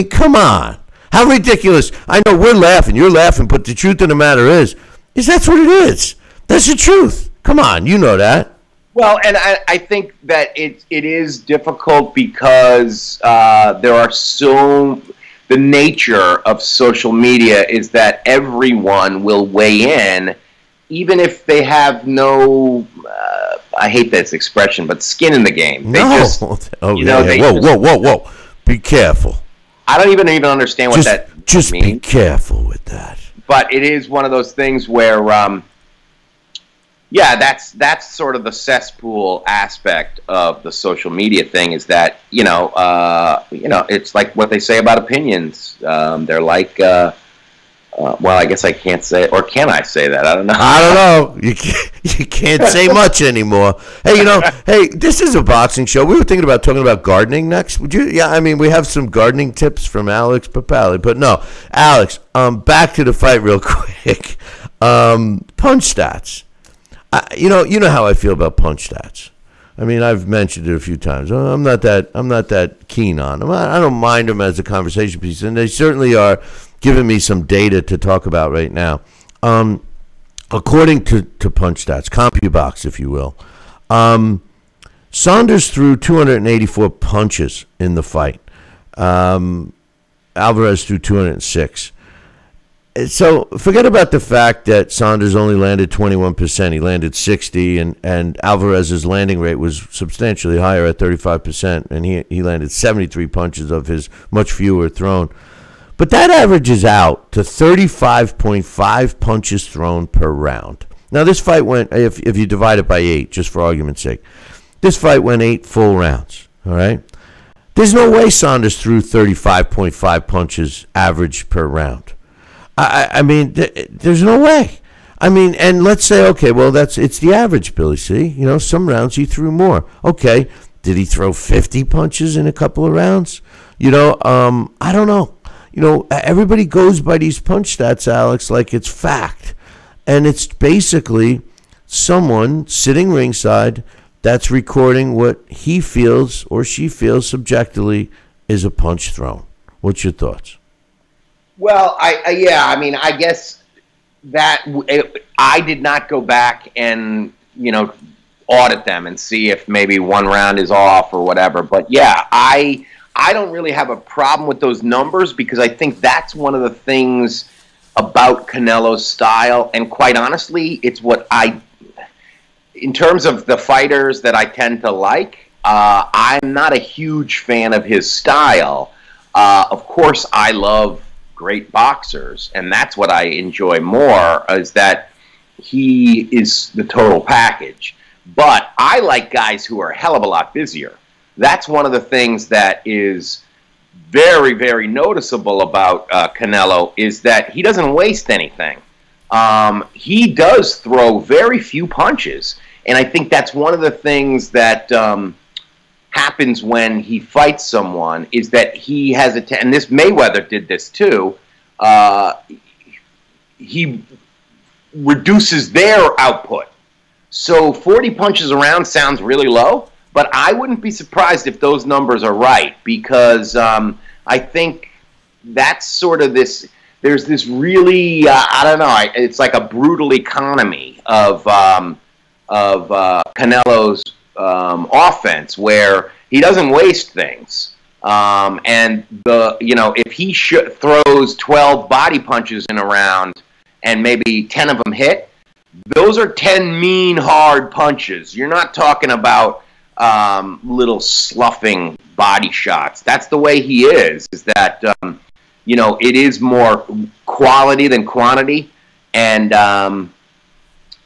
[SPEAKER 1] come on. How ridiculous. I know we're laughing, you're laughing, but the truth of the matter is that's what it is. That's the truth. Come on, you know that.
[SPEAKER 3] Well, and I think that it is difficult because the nature of social media is that everyone will weigh in, even if they have no, I hate this expression, but skin in the game.
[SPEAKER 1] Whoa. Be careful.
[SPEAKER 3] I don't even understand what that means.
[SPEAKER 1] Just be careful with that.
[SPEAKER 3] But it is one of those things where, that's sort of the cesspool aspect of the social media thing, is that, it's like what they say about opinions. They're like Well, I guess I can't say, or can I say that? I don't know.
[SPEAKER 1] I don't know. You can't say much anymore. Hey, hey, this is a boxing show. We were thinking about talking about gardening next. Would you? Yeah, I mean, we have some gardening tips from Alex Papali, but no, Alex. Back to the fight real quick. Punch stats. You know how I feel about punch stats. I mean, I've mentioned it a few times. I'm not that keen on them. I don't mind them as a conversation piece, and they certainly are giving me some data to talk about right now. According to punch stats, CompuBox, if you will, Saunders threw 284 punches in the fight. Alvarez threw 206. So forget about the fact that Saunders only landed 21%. He landed 60%, and Alvarez's landing rate was substantially higher at 35%, and he landed 73 punches of his much fewer thrown. But that averages out to 35.5 punches thrown per round. Now, this fight went, if you divide it by 8, just for argument's sake, this fight went 8 full rounds, all right? There's no way Saunders threw 35.5 punches average per round. I mean, there's no way. I mean, and let's say, okay, well, it's the average, Billy, see? Some rounds he threw more. Okay, did he throw 50 punches in a couple of rounds? I don't know. Everybody goes by these punch stats, Alex, like it's fact. And it's basically someone sitting ringside that's recording what he feels or she feels subjectively is a punch thrown. What's your thoughts?
[SPEAKER 3] Well, I guess that I did not go back and, audit them and see if maybe one round is off or whatever. But yeah, I don't really have a problem with those numbers because I think that's one of the things about Canelo's style. And quite honestly, it's what in terms of the fighters that I tend to like, I'm not a huge fan of his style. Of course, I love great boxers, and that's what I enjoy more, is that he is the total package. But I like guys who are a hell of a lot busier. That's one of the things that is very, very noticeable about Canelo, is that he doesn't waste anything. He does throw very few punches, and I think that's one of the things that happens when he fights someone, is that he has and this Mayweather did this too, he reduces their output. So 40 punches a round sounds really low, but I wouldn't be surprised if those numbers are right, because I think that's sort of this, there's this really, I don't know, it's like a brutal economy of Canelo's offense, where he doesn't waste things. And if he throws 12 body punches in a round and maybe 10 of them hit, those are 10 mean, hard punches. You're not talking about little sloughing body shots. That's the way he is that, it is more quality than quantity. And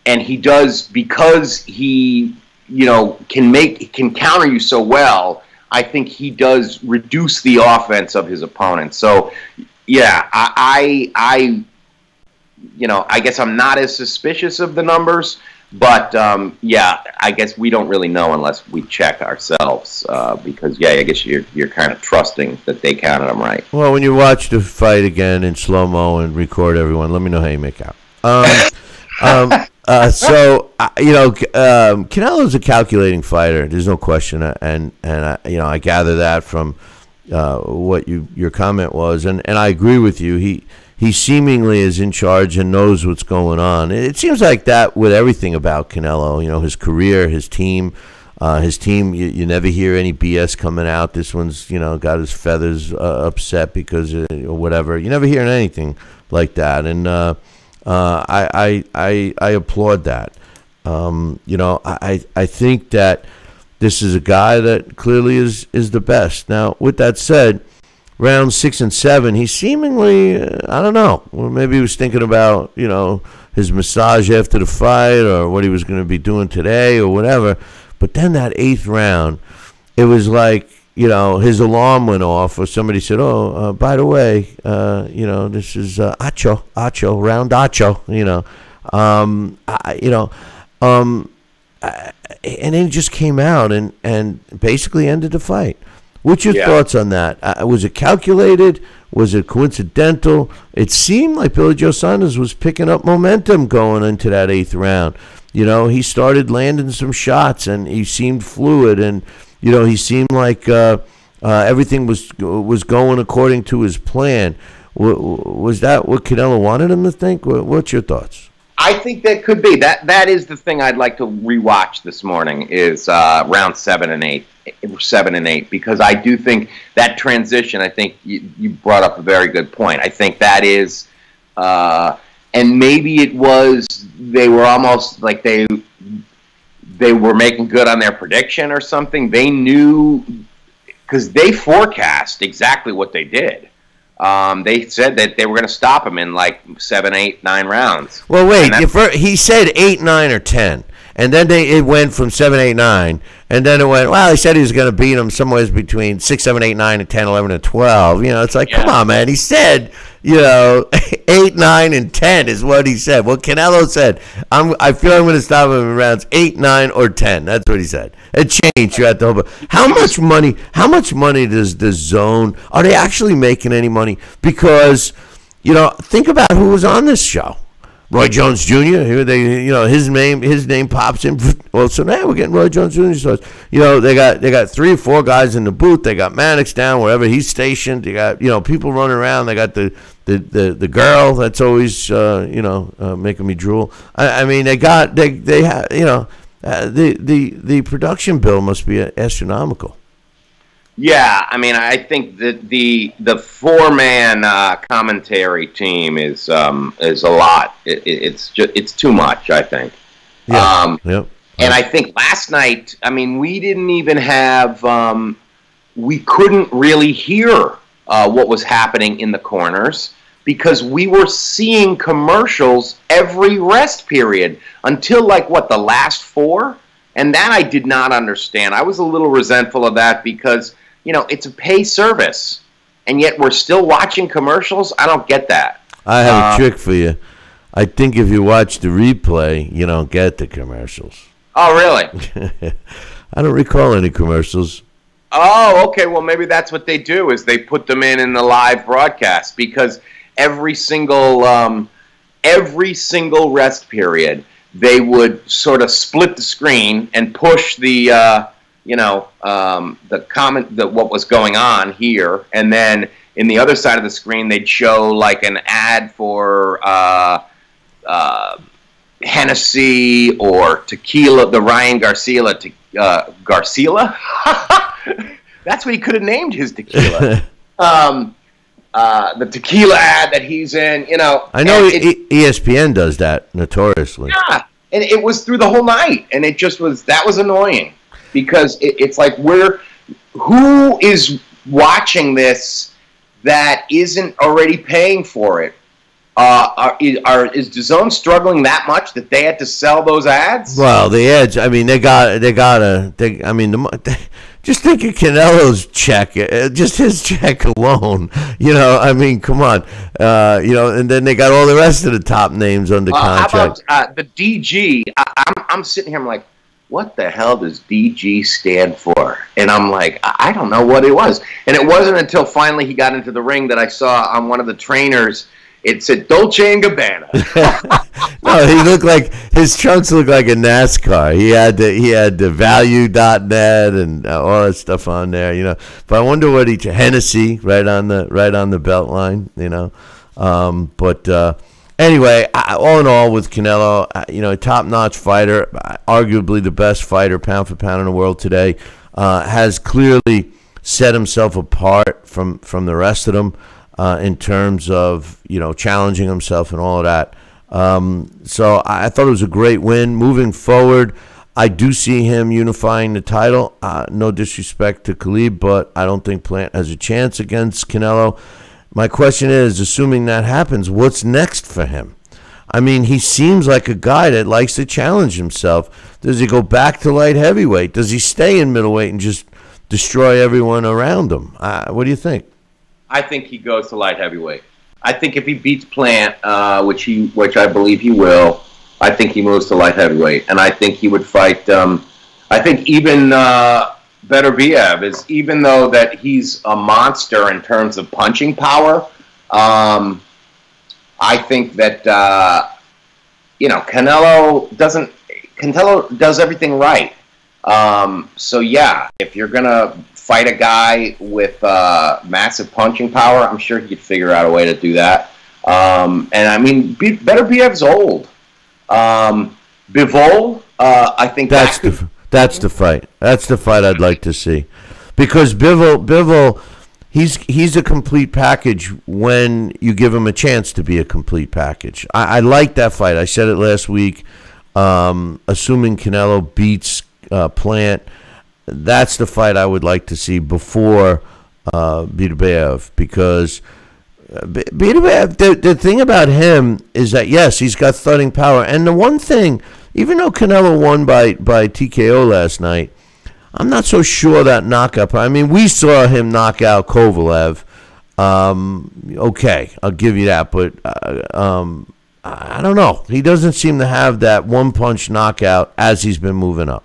[SPEAKER 3] he does, because he, can counter you so well, I think he does reduce the offense of his opponent. So, yeah, I guess I'm not as suspicious of the numbers, but I guess we don't really know unless we check ourselves, because I guess you're kind of trusting that they counted them right.
[SPEAKER 1] Well, when you watch the fight again in slow-mo and record everyone, let me know how you make out. Canelo's a calculating fighter. There's no question, and I gather that from what your comment was, and I agree with you. He seemingly is in charge and knows what's going on. It seems like that with everything about Canelo. His career, his team. You never hear any BS coming out. This one's got his feathers upset because or whatever. You never hear anything like that, and I applaud that. I think that this is a guy that clearly is the best. Now, with that said, rounds 6 and 7, he seemingly, I don't know, or maybe he was thinking about, his massage after the fight or what he was going to be doing today or whatever. But then that 8th round, it was like his alarm went off, or somebody said, "Oh, by the way, this is Acho, round Acho," and then he just came out and basically ended the fight. What's your thoughts on that? Was it calculated? Was it coincidental? It seemed like Billy Joe Saunders was picking up momentum going into that 8th round. He started landing some shots, and he seemed fluid, and he seemed like everything was going according to his plan. Was that what Canelo wanted him to think? What's your thoughts?
[SPEAKER 3] I think that could be. That is the thing I'd like to rewatch this morning is round 7 and 8, because I do think that transition. I think you brought up a very good point. I think that is, and maybe it was they were almost like they were making good on their prediction or something. They knew because they forecast exactly what they did. They said that they were going to stop him in like 7, 8, 9 rounds.
[SPEAKER 1] Well, wait. He said 8, 9, or 10, and then it went from 7, 8, 9, and then it went. Well, he said he was going to beat him somewhere between 6, 7, 8, 9, and 10, 11, and 12. It's like, come on, man. He said, 8, 9, and 10 is what he said. Well, Canelo said, I feel I'm going to stop him in rounds 8, 9, or 10. That's what he said. It changed throughout the whole. How much money does the Zone? Are they actually making any money? Because think about who was on this show. Roy Jones Jr. Here his name pops in. Well, so now we're getting Roy Jones Jr. starts. They got 3 or 4 guys in the booth. They got Mannix down wherever he's stationed. They got people running around. They got the girl that's always making me drool. I mean they have the production bill must be astronomical.
[SPEAKER 3] Yeah, I mean, I think that the 4-man commentary team is a lot. It's too much, I think.
[SPEAKER 1] Yeah. Yep.
[SPEAKER 3] And I think last night, I mean, we didn't even have. We couldn't really hear what was happening in the corners because we were seeing commercials every rest period until the last 4. And that I did not understand. I was a little resentful of that because, it's a pay service, and yet we're still watching commercials. I don't get that.
[SPEAKER 1] I have a trick for you. I think if you watch the replay, you don't get the commercials.
[SPEAKER 3] Oh, really?
[SPEAKER 1] I don't recall any commercials.
[SPEAKER 3] Oh, okay. Well, maybe that's what they do is they put them in the live broadcast because every single rest period, they would sort of split the screen and push the what was going on here, and then in the other side of the screen they'd show like an ad for Hennessy or tequila, the Ryan Garcia Garcia. That's what he could have named his tequila. The tequila ad that he's in,
[SPEAKER 1] I know ESPN does that notoriously.
[SPEAKER 3] Yeah, and it was through the whole night, and it just was that was annoying because it's like who is watching this that isn't already paying for it? Is DAZN struggling that much that they had to sell those ads?
[SPEAKER 1] Well, the ads. I mean, just think of Canelo's check, just his check alone. I mean, come on. And then they got all the rest of the top names under contract.
[SPEAKER 3] How about the DG? I'm sitting here. I'm like, what the hell does DG stand for? And I'm like, I don't know what it was. And it wasn't until finally he got into the ring that I saw on one of the trainers. It said Dolce & Gabbana.
[SPEAKER 1] No, he looked like his trunks looked like a NASCAR. He had the value.net and all that stuff on there, But I wonder what Hennessy right on the belt line, But anyway, all in all, with Canelo, a top-notch fighter, arguably the best fighter pound for pound in the world today, has clearly set himself apart from the rest of them. In terms of, challenging himself and all of that. So I thought it was a great win. Moving forward, I do see him unifying the title. No disrespect to Khabib, but I don't think Plant has a chance against Canelo. My question is, assuming that happens, what's next for him? I mean, he seems like a guy that likes to challenge himself. Does he go back to light heavyweight? Does he stay in middleweight and just destroy everyone around him. What do you think?
[SPEAKER 3] I think he goes to light heavyweight. I think if he beats Plant, which I believe he will, I think he moves to light heavyweight, and I think he would fight. I think even Beterbiev is, even though that he's a monster in terms of punching power. I think that Canelo does everything right. So yeah, if you're gonna fight a guy with massive punching power, I'm sure he could figure out a way to do that. And I mean, Beterbiev's old. Bivol, I think
[SPEAKER 1] that's the fight. That's the fight I'd like to see, because Bivol, he's a complete package when you give him a chance to be a complete package. I like that fight. I said it last week. Assuming Canelo beats Plant, that's the fight I would like to see before Beterbiev, because Beterbiev, the thing about him is that, yes, he's got thudding power. And the one thing, even though Canelo won by TKO last night, I'm not so sure that knockout. I mean, we saw him knock out Kovalev. Okay, I'll give you that. But I don't know. He doesn't seem to have that one-punch knockout as he's been moving up.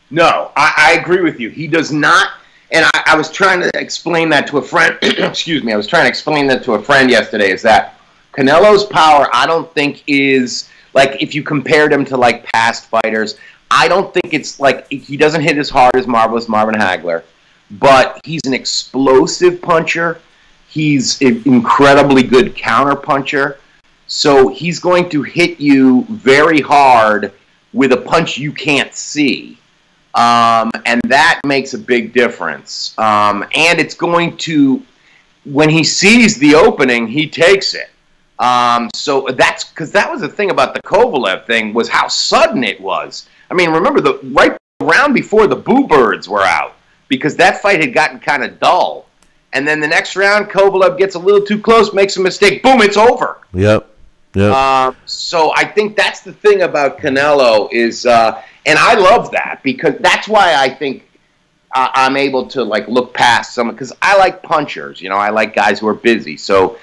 [SPEAKER 3] No, I agree with you. He does not. And I was trying to explain that to a friend. Excuse me. I was trying to explain that to a friend yesterday, is that Canelo's power, I don't think is, like, if you compared him to, like, past fighters, I don't think it's, like, he doesn't hit as hard as Marvelous Marvin Hagler, but he's an explosive puncher. He's an incredibly good counter puncher. So he's going to hit you very hard with a punch you can't see. And that makes a big difference. And it's going to, when he sees the opening, he takes it. So that's, because that was the thing about the Kovalev thing, was how sudden it was. I mean, remember, the right round before, the Boo Birds were out, because that fight had gotten kind of dull. And then the next round, Kovalev gets a little too close, makes a mistake, boom, it's over.
[SPEAKER 1] Yep.
[SPEAKER 3] So I think that's the thing about Canelo is, and I love that, because that's why I think I'm able to, like, look past someone, because I like punchers, I like guys who are busy. So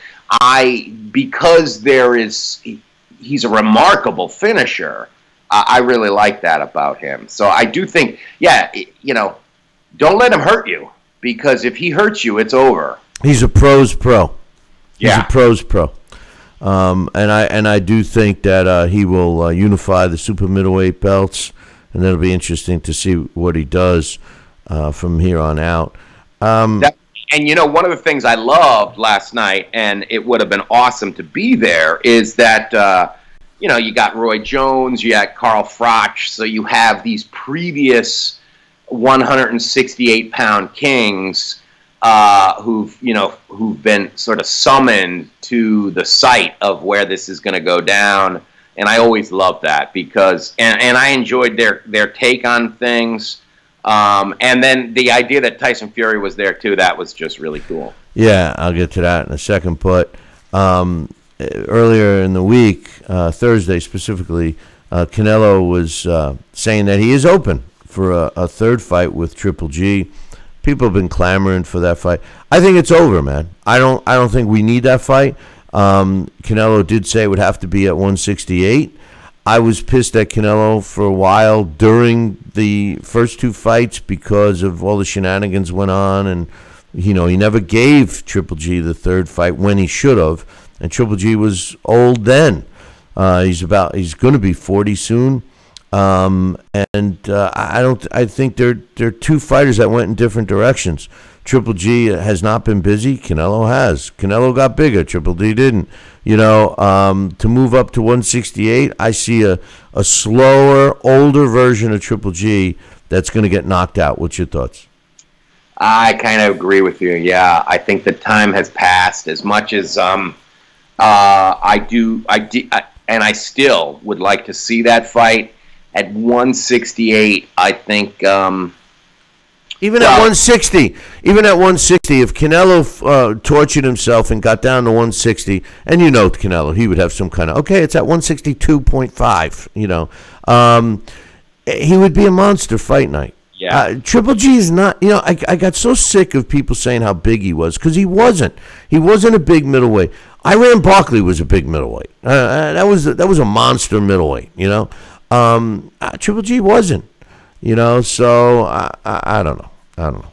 [SPEAKER 3] because he's a remarkable finisher, I really like that about him. So I do think, don't let him hurt you, because if he hurts you, it's over.
[SPEAKER 1] He's a pro's pro.
[SPEAKER 3] Yeah.
[SPEAKER 1] He's a pro's pro. And I do think that he will unify the super middleweight belts, and that'll be interesting to see what he does from here on out.
[SPEAKER 3] And one of the things I loved last night, and it would have been awesome to be there, is that you got Roy Jones, you got Carl Froch, so you have these previous 168-pound kings who've been sort of summoned to the site of where this is going to go down. And I always love that, because and I enjoyed their take on things. And then the idea that Tyson Fury was there too, that was just really cool.
[SPEAKER 1] Yeah, I'll get to that in a second. But earlier in the week, Thursday specifically, Canelo was saying that he is open for a third fight with Triple G. People have been clamoring for that fight. I think it's over, man. I don't think we need that fight. Canelo did say it would have to be at 168. I was pissed at Canelo for a while during the first two fights because of all the shenanigans went on, and he never gave Triple G the third fight when he should have, and Triple G was old then. He's going to be 40 soon. I think they're two fighters that went in different directions. Triple G has not been busy. Canelo has. Canelo got bigger. Triple G didn't. To move up to 168, I see a slower, older version of Triple G that's going to get knocked out. What's your thoughts?
[SPEAKER 3] I kind of agree with you. Yeah, I think the time has passed. As much as and I still would like to see that fight. At 168, I think.
[SPEAKER 1] Even at 160, if Canelo tortured himself and got down to 160, and Canelo, he would have some kind of, it's at 162.5. He would be a monster fight night.
[SPEAKER 3] Yeah.
[SPEAKER 1] Triple G is not. I got so sick of people saying how big he was because he wasn't. He wasn't a big middleweight. Iran Barkley was a big middleweight. That was a monster middleweight. Triple G wasn't. So I don't know.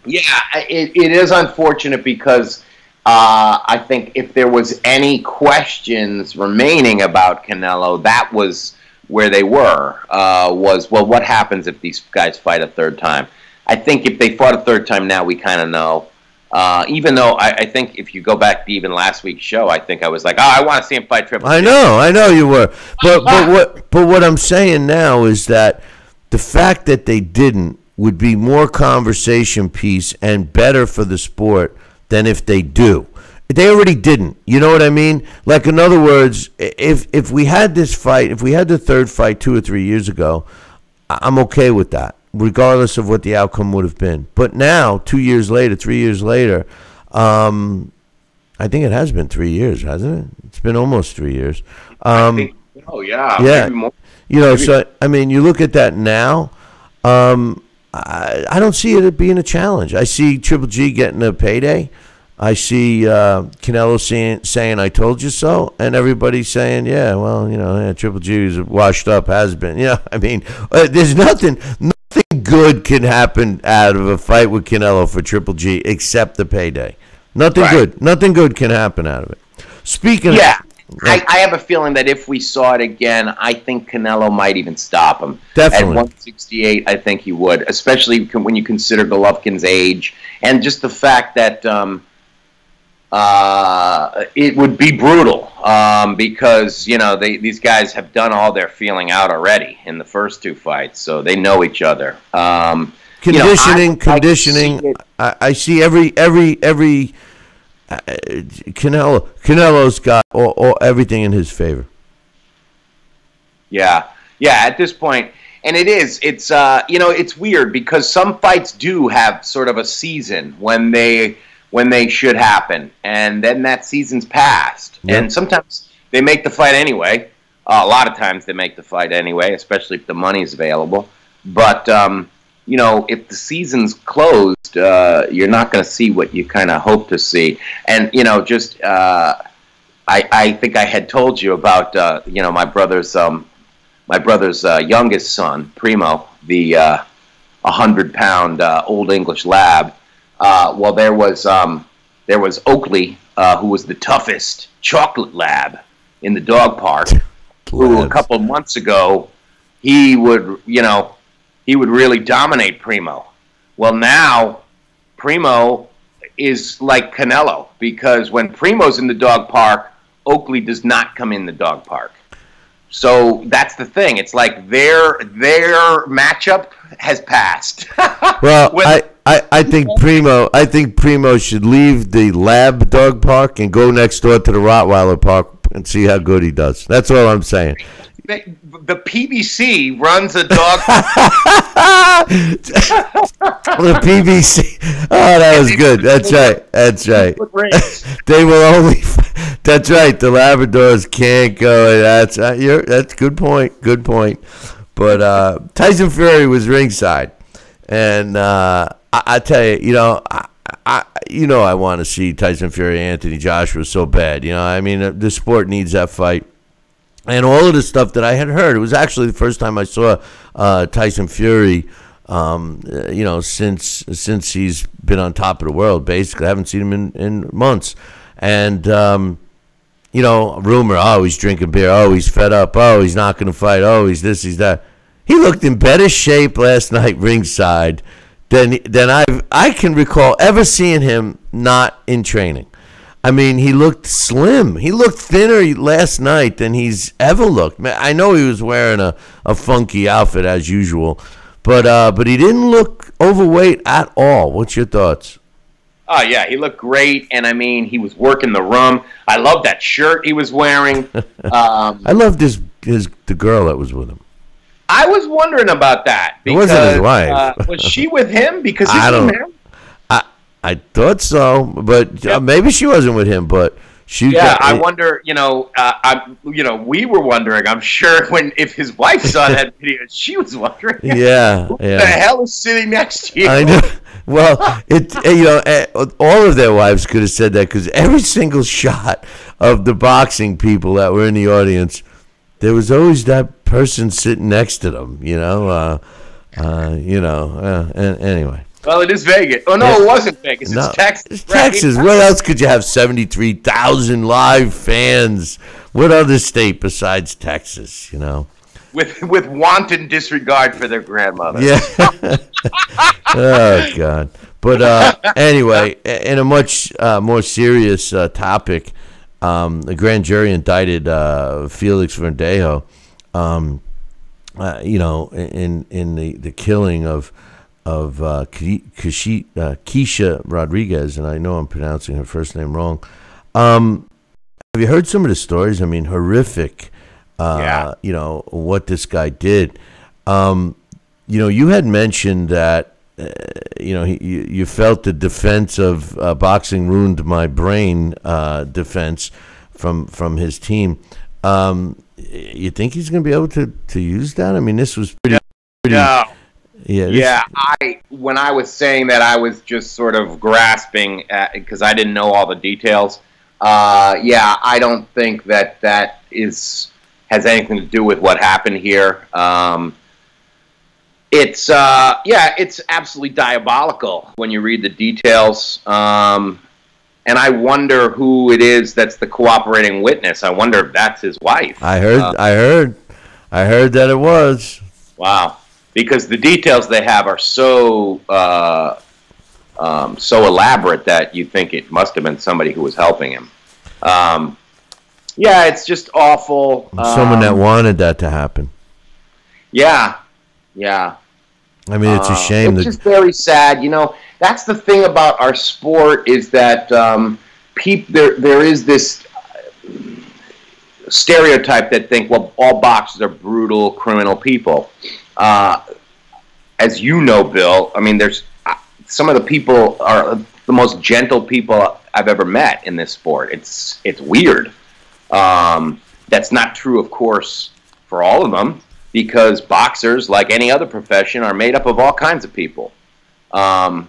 [SPEAKER 3] Yeah, it is unfortunate because I think if there was any questions remaining about Canelo, that was where they were. What happens if these guys fight a third time? I think if they fought a third time now, we kind of know. Even though I think if you go back to even last week's show, I think I was like, I want to see him fight Triple G.
[SPEAKER 1] I know you were. But what I'm saying now is that the fact that they didn't would be more conversation piece and better for the sport than if they do. They already didn't. You know what I mean? Like, in other words, if we had this fight, if we had the third fight 2 or 3 years ago, I'm okay with that, regardless of what the outcome would have been. But now, 2 years later, 3 years later, I think it has been 3 years, hasn't it? It's been almost 3 years.
[SPEAKER 3] I think, yeah.
[SPEAKER 1] Yeah.
[SPEAKER 3] Maybe more.
[SPEAKER 1] So, I mean, you look at that now, I don't see it being a challenge. I see Triple G getting a payday. I see Canelo saying "I told you so," and everybody saying, "Yeah, well, Triple G is washed up, has been." I mean, there's nothing good can happen out of a fight with Canelo for Triple G except the payday. Nothing good can happen out of it. Speaking,
[SPEAKER 3] I have a feeling that if we saw it again, I think Canelo might even stop him.
[SPEAKER 1] Definitely.
[SPEAKER 3] At 168, I think he would, especially when you consider Golovkin's age and just the fact that it would be brutal because, these guys have done all their feeling out already in the first 2 fights, so they know each other.
[SPEAKER 1] Conditioning. I see every Canelo's got all everything in his favor.
[SPEAKER 3] Yeah. At this point, and it's weird because some fights do have sort of a season when they should happen, and then that season's passed. Yep. And sometimes they make the fight anyway. A lot of times they make the fight anyway, especially if the money's available. But if the season's closed, you're not going to see what you kind of hope to see. And I think I had told you about my brother's youngest son, Primo, the 100-pound Old English lab. There was Oakley, who was the toughest chocolate lab in the dog park, who a couple of months ago he would really dominate Primo. Well, now Primo is like Canelo because when Primo's in the dog park, Oakley does not come in the dog park. So that's the thing. It's like their matchup has passed.
[SPEAKER 1] Well, I think Primo should leave the lab dog park and go next door to the Rottweiler park and see how good he does. That's all I'm saying.
[SPEAKER 3] The PBC runs a dog.
[SPEAKER 1] The PBC. Oh, that was good. That's right. They will only. That's right. The Labradors can't go. That's good point. Good point. But Tyson Fury was ringside, and I tell you, I want to see Tyson Fury, Anthony Joshua so bad. I mean, the sport needs that fight. And all of the stuff that I had heard, it was actually the first time I saw Tyson Fury, since he's been on top of the world, basically. I haven't seen him in months. And, rumor, he's drinking beer, he's fed up, he's not going to fight, he's this, he's that. He looked in better shape last night ringside than I can recall ever seeing him not in training. I mean, he looked slim. He looked thinner last night than he's ever looked. I know he was wearing a funky outfit as usual, but he didn't look overweight at all. What's your thoughts?
[SPEAKER 3] Oh, yeah, he looked great, and I mean, he was working the room. I love that shirt he was wearing.
[SPEAKER 1] I loved the girl that was with him.
[SPEAKER 3] I was wondering about that. Because,
[SPEAKER 1] it wasn't his wife.
[SPEAKER 3] Was she with him? Because he's married?
[SPEAKER 1] I thought so, but maybe she wasn't with him. But
[SPEAKER 3] Yeah, I wonder. We were wondering. I'm sure if his wife saw that video, she was wondering.
[SPEAKER 1] Yeah,
[SPEAKER 3] who the hell is sitting next to you?
[SPEAKER 1] I know. Well, all of their wives could have said that, because every single shot of the boxing people that were in the audience, there was always that person sitting next to them. Anyway.
[SPEAKER 3] Well, it is Vegas. Oh, no, it wasn't Vegas. It's Texas.
[SPEAKER 1] It's Texas. What else could you have 73,000 live fans? What other state besides Texas,
[SPEAKER 3] With wanton disregard for their grandmother.
[SPEAKER 1] Yeah. Oh, God. But anyway, in a much more serious topic, the grand jury indicted Felix Verdejo, in the killing of Keisha Rodriguez, and I know I'm pronouncing her first name wrong. Have you heard some of the stories? I mean, horrific. What this guy did. You had mentioned that you felt the defense of boxing ruined my brain defense from his team. You think he's going to be able to use that? I mean, this was pretty.
[SPEAKER 3] No. Yeah. When I was saying that, I was just sort of grasping because I didn't know all the details. I don't think that has anything to do with what happened here. It's absolutely diabolical when you read the details. And I wonder who it is that's the cooperating witness. I wonder if that's his wife.
[SPEAKER 1] I heard that it was.
[SPEAKER 3] Wow. Because the details they have are so elaborate that you think it must have been somebody who was helping him. It's just awful.
[SPEAKER 1] Someone that wanted that to happen.
[SPEAKER 3] Yeah.
[SPEAKER 1] I mean, it's a shame.
[SPEAKER 3] It's just very sad. That's the thing about our sport, is that there is this stereotype that think, well, all boxers are brutal, criminal people. As you know, Bill, I mean, there's some of the people are the most gentle people I've ever met in this sport. It's weird. That's not true, of course, for all of them, because boxers, like any other profession, are made up of all kinds of people. Some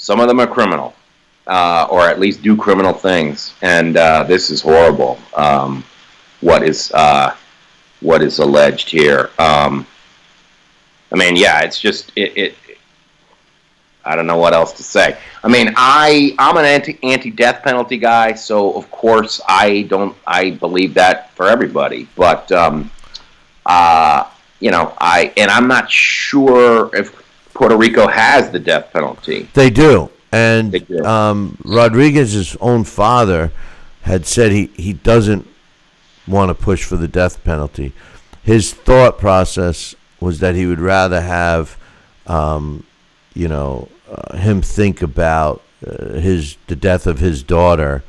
[SPEAKER 3] of them are criminal, or at least do criminal things, and this is horrible. What is alleged here? It's just it. I don't know what else to say. I mean, I'm an anti-death penalty guy, so of course I believe that for everybody. But I'm not sure if Puerto Rico has the death penalty.
[SPEAKER 1] They do, and Rodriguez's own father had said he doesn't want to push for the death penalty. His thought process was that he would rather have him think about the death of his daughter,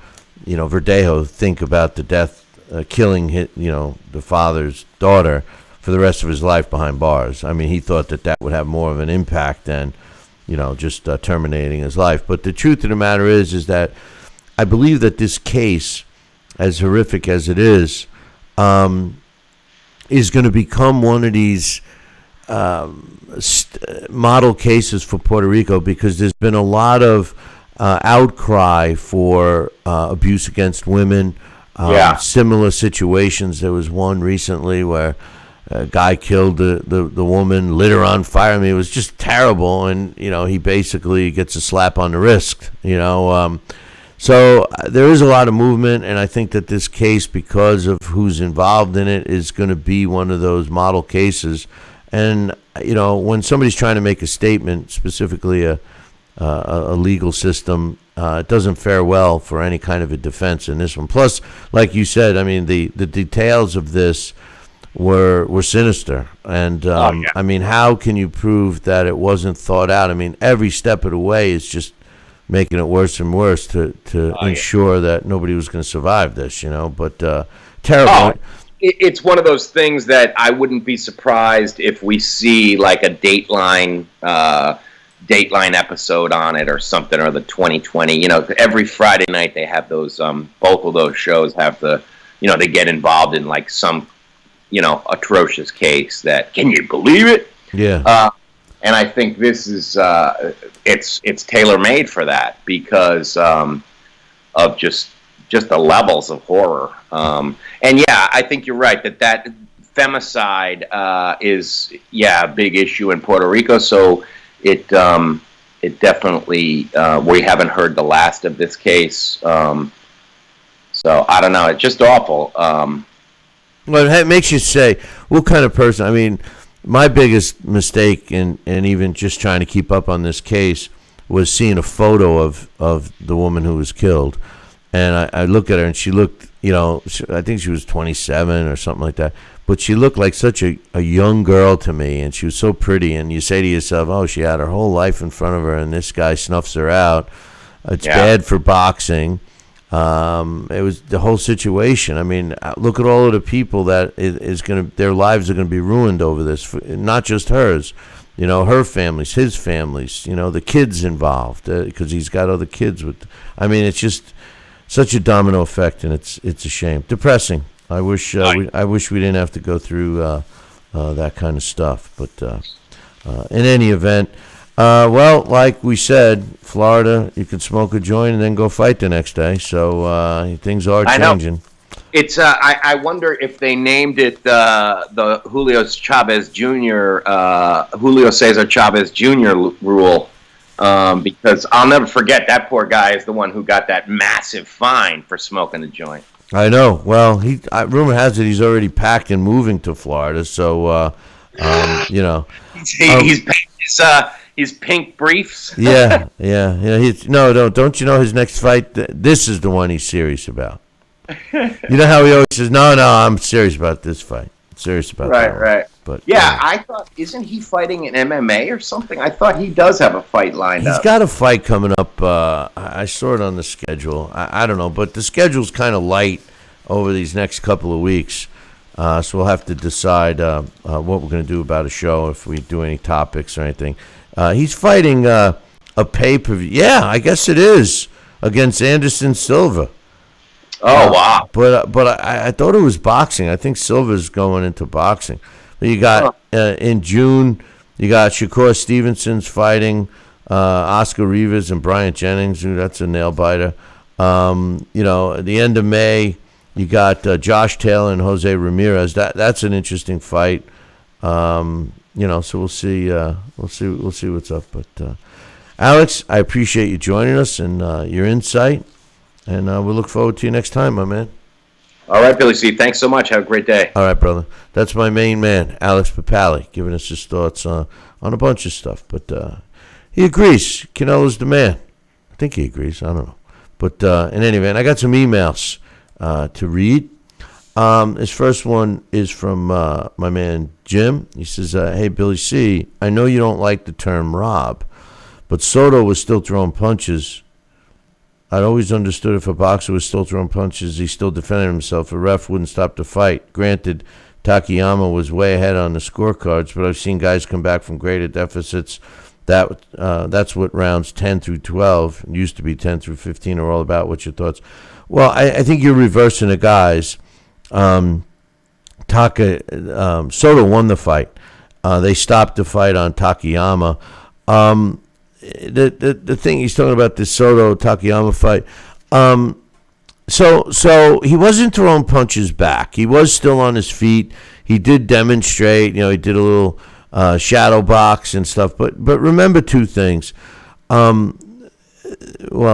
[SPEAKER 1] Verdejo, think about the death, killing the father's daughter for the rest of his life behind bars. I mean, he thought that would have more of an impact than, just terminating his life. But the truth of the matter is that I believe that this case, as horrific as it is going to become one of these model cases for Puerto Rico, because there's been a lot of outcry for abuse against women. Similar situations. There was one recently where a guy killed the woman, lit her on fire. I mean, it was just terrible, and he basically gets a slap on the wrist. So there is a lot of movement, and I think that this case, because of who's involved in it, is going to be one of those model cases. And when somebody's trying to make a statement, specifically a legal system, it doesn't fare well for any kind of a defense in this one. Plus, like you said, I mean, the details of this were sinister, and I mean, how can you prove that it wasn't thought out? I mean, every step of the way is just making it worse and worse to ensure that nobody was going to survive this, but terrible.
[SPEAKER 3] It's one of those things that I wouldn't be surprised if we see like a Dateline Dateline episode on it or something, or the 2020. You know, every Friday night they have those. Both of those shows have the, you know, they get involved in like some, you know, atrocious case that, can you believe it?
[SPEAKER 1] Yeah.
[SPEAKER 3] And I think this is it's tailor made for that because of just the levels of horror. And yeah, I think you're right that femicide is a big issue in Puerto Rico. So it definitely we haven't heard the last of this case. So I don't know. It's just awful.
[SPEAKER 1] Well, it makes you say, what kind of person? I mean, my biggest mistake in even just trying to keep up on this case was seeing a photo of the woman who was killed. And I look at her, and she looked, you know, I think she was 27 or something like that. But she looked like such a young girl to me, and she was so pretty. And you say to yourself, oh, she had her whole life in front of her, and this guy snuffs her out. It's bad for boxing. It was the whole situation. I mean, look at all of the people that their lives are going to be ruined over this, not just hers. You know, her families, his families, you know, the kids involved, because he's got other kids with. I mean, it's just such a domino effect, and it's a shame. Depressing. I wish we didn't have to go through that kind of stuff. But in any event, well, like we said, Florida, you could smoke a joint and then go fight the next day. So things are changing.
[SPEAKER 3] It's I wonder if they named it the Julio Cesar Chavez Jr. rule. Because I'll never forget, that poor guy is the one who got that massive fine for smoking a joint.
[SPEAKER 1] I know. Well, rumor has it he's already packed and moving to Florida. So, you know,
[SPEAKER 3] he's packed his pink briefs.
[SPEAKER 1] yeah. Don't you know his next fight? This is the one he's serious about. You know how he always says, "No, I'm serious about this fight. Serious about that."
[SPEAKER 3] Right.
[SPEAKER 1] But
[SPEAKER 3] yeah, I thought, isn't he fighting in MMA or something? I thought he does have a fight lined up.
[SPEAKER 1] He's got a fight coming up. I saw it on the schedule. I don't know, but the schedule's kind of light over these next couple of weeks. So we'll have to decide what we're going to do about a show, if we do any topics or anything. He's fighting a pay-per-view. Yeah, I guess it is, against Anderson Silva.
[SPEAKER 3] Oh, wow.
[SPEAKER 1] But I thought it was boxing. I think Silva's going into boxing. You got in June, you got Shakur Stevenson's fighting Oscar Rivas and Bryant Jennings. That's a nail biter. You know, at the end of May, you got Josh Taylor and Jose Ramirez. That's an interesting fight. You know, so we'll see. We'll see what's up. But Alex, I appreciate you joining us and your insight, and we'll look forward to you next time, my man.
[SPEAKER 3] All right, Billy C. Thanks so much. Have a great day.
[SPEAKER 1] All right, brother. That's my main man, Alex Papali, giving us his thoughts on a bunch of stuff. But he agrees. Canelo's the man. I think he agrees. I don't know. But in any event, I got some emails to read. This first one is from my man Jim. He says, hey, Billy C., I know you don't like the term rob, but Soto was still throwing punches. I'd always understood if a boxer was still throwing punches, he still defended himself. A ref wouldn't stop the fight. Granted, Takayama was way ahead on the scorecards, but I've seen guys come back from greater deficits. That's what rounds 10 through 12, used to be 10 through 15, are all about. What's your thoughts? Well, I think you're reversing the guys. Soto won the fight. They stopped the fight on Takayama. The thing he's talking about, this Soto Takayama fight. So he wasn't throwing punches back. He was still on his feet. He did demonstrate. You know, he did a little shadow box and stuff. But remember two things. Well,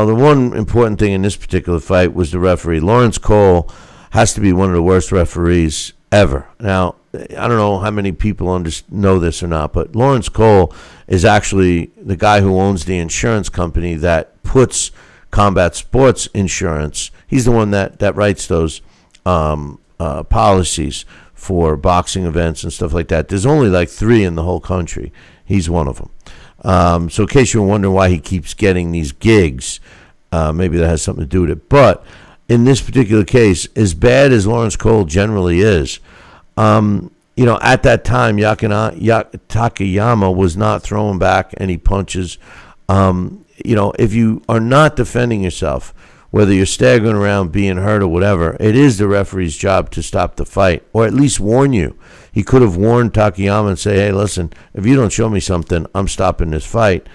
[SPEAKER 1] the one important thing in this particular fight was the referee. Lawrence Cole has to be one of the worst referees ever. Now, I don't know how many people know this or not, but Lawrence Cole is actually the guy who owns the insurance company that puts combat sports insurance. He's the one that writes those policies for boxing events and stuff like that. There's only like 3 in the whole country. He's one of them. So in case you're wondering why he keeps getting these gigs, maybe that has something to do with it. But in this particular case, as bad as Lawrence Cole generally is, at that time, Takayama was not throwing back any punches. If you are not defending yourself, whether you're staggering around, being hurt, or whatever, it is the referee's job to stop the fight, or at least warn you. He could have warned Takayama and say, hey, listen, if you don't show me something, I'm stopping this fight.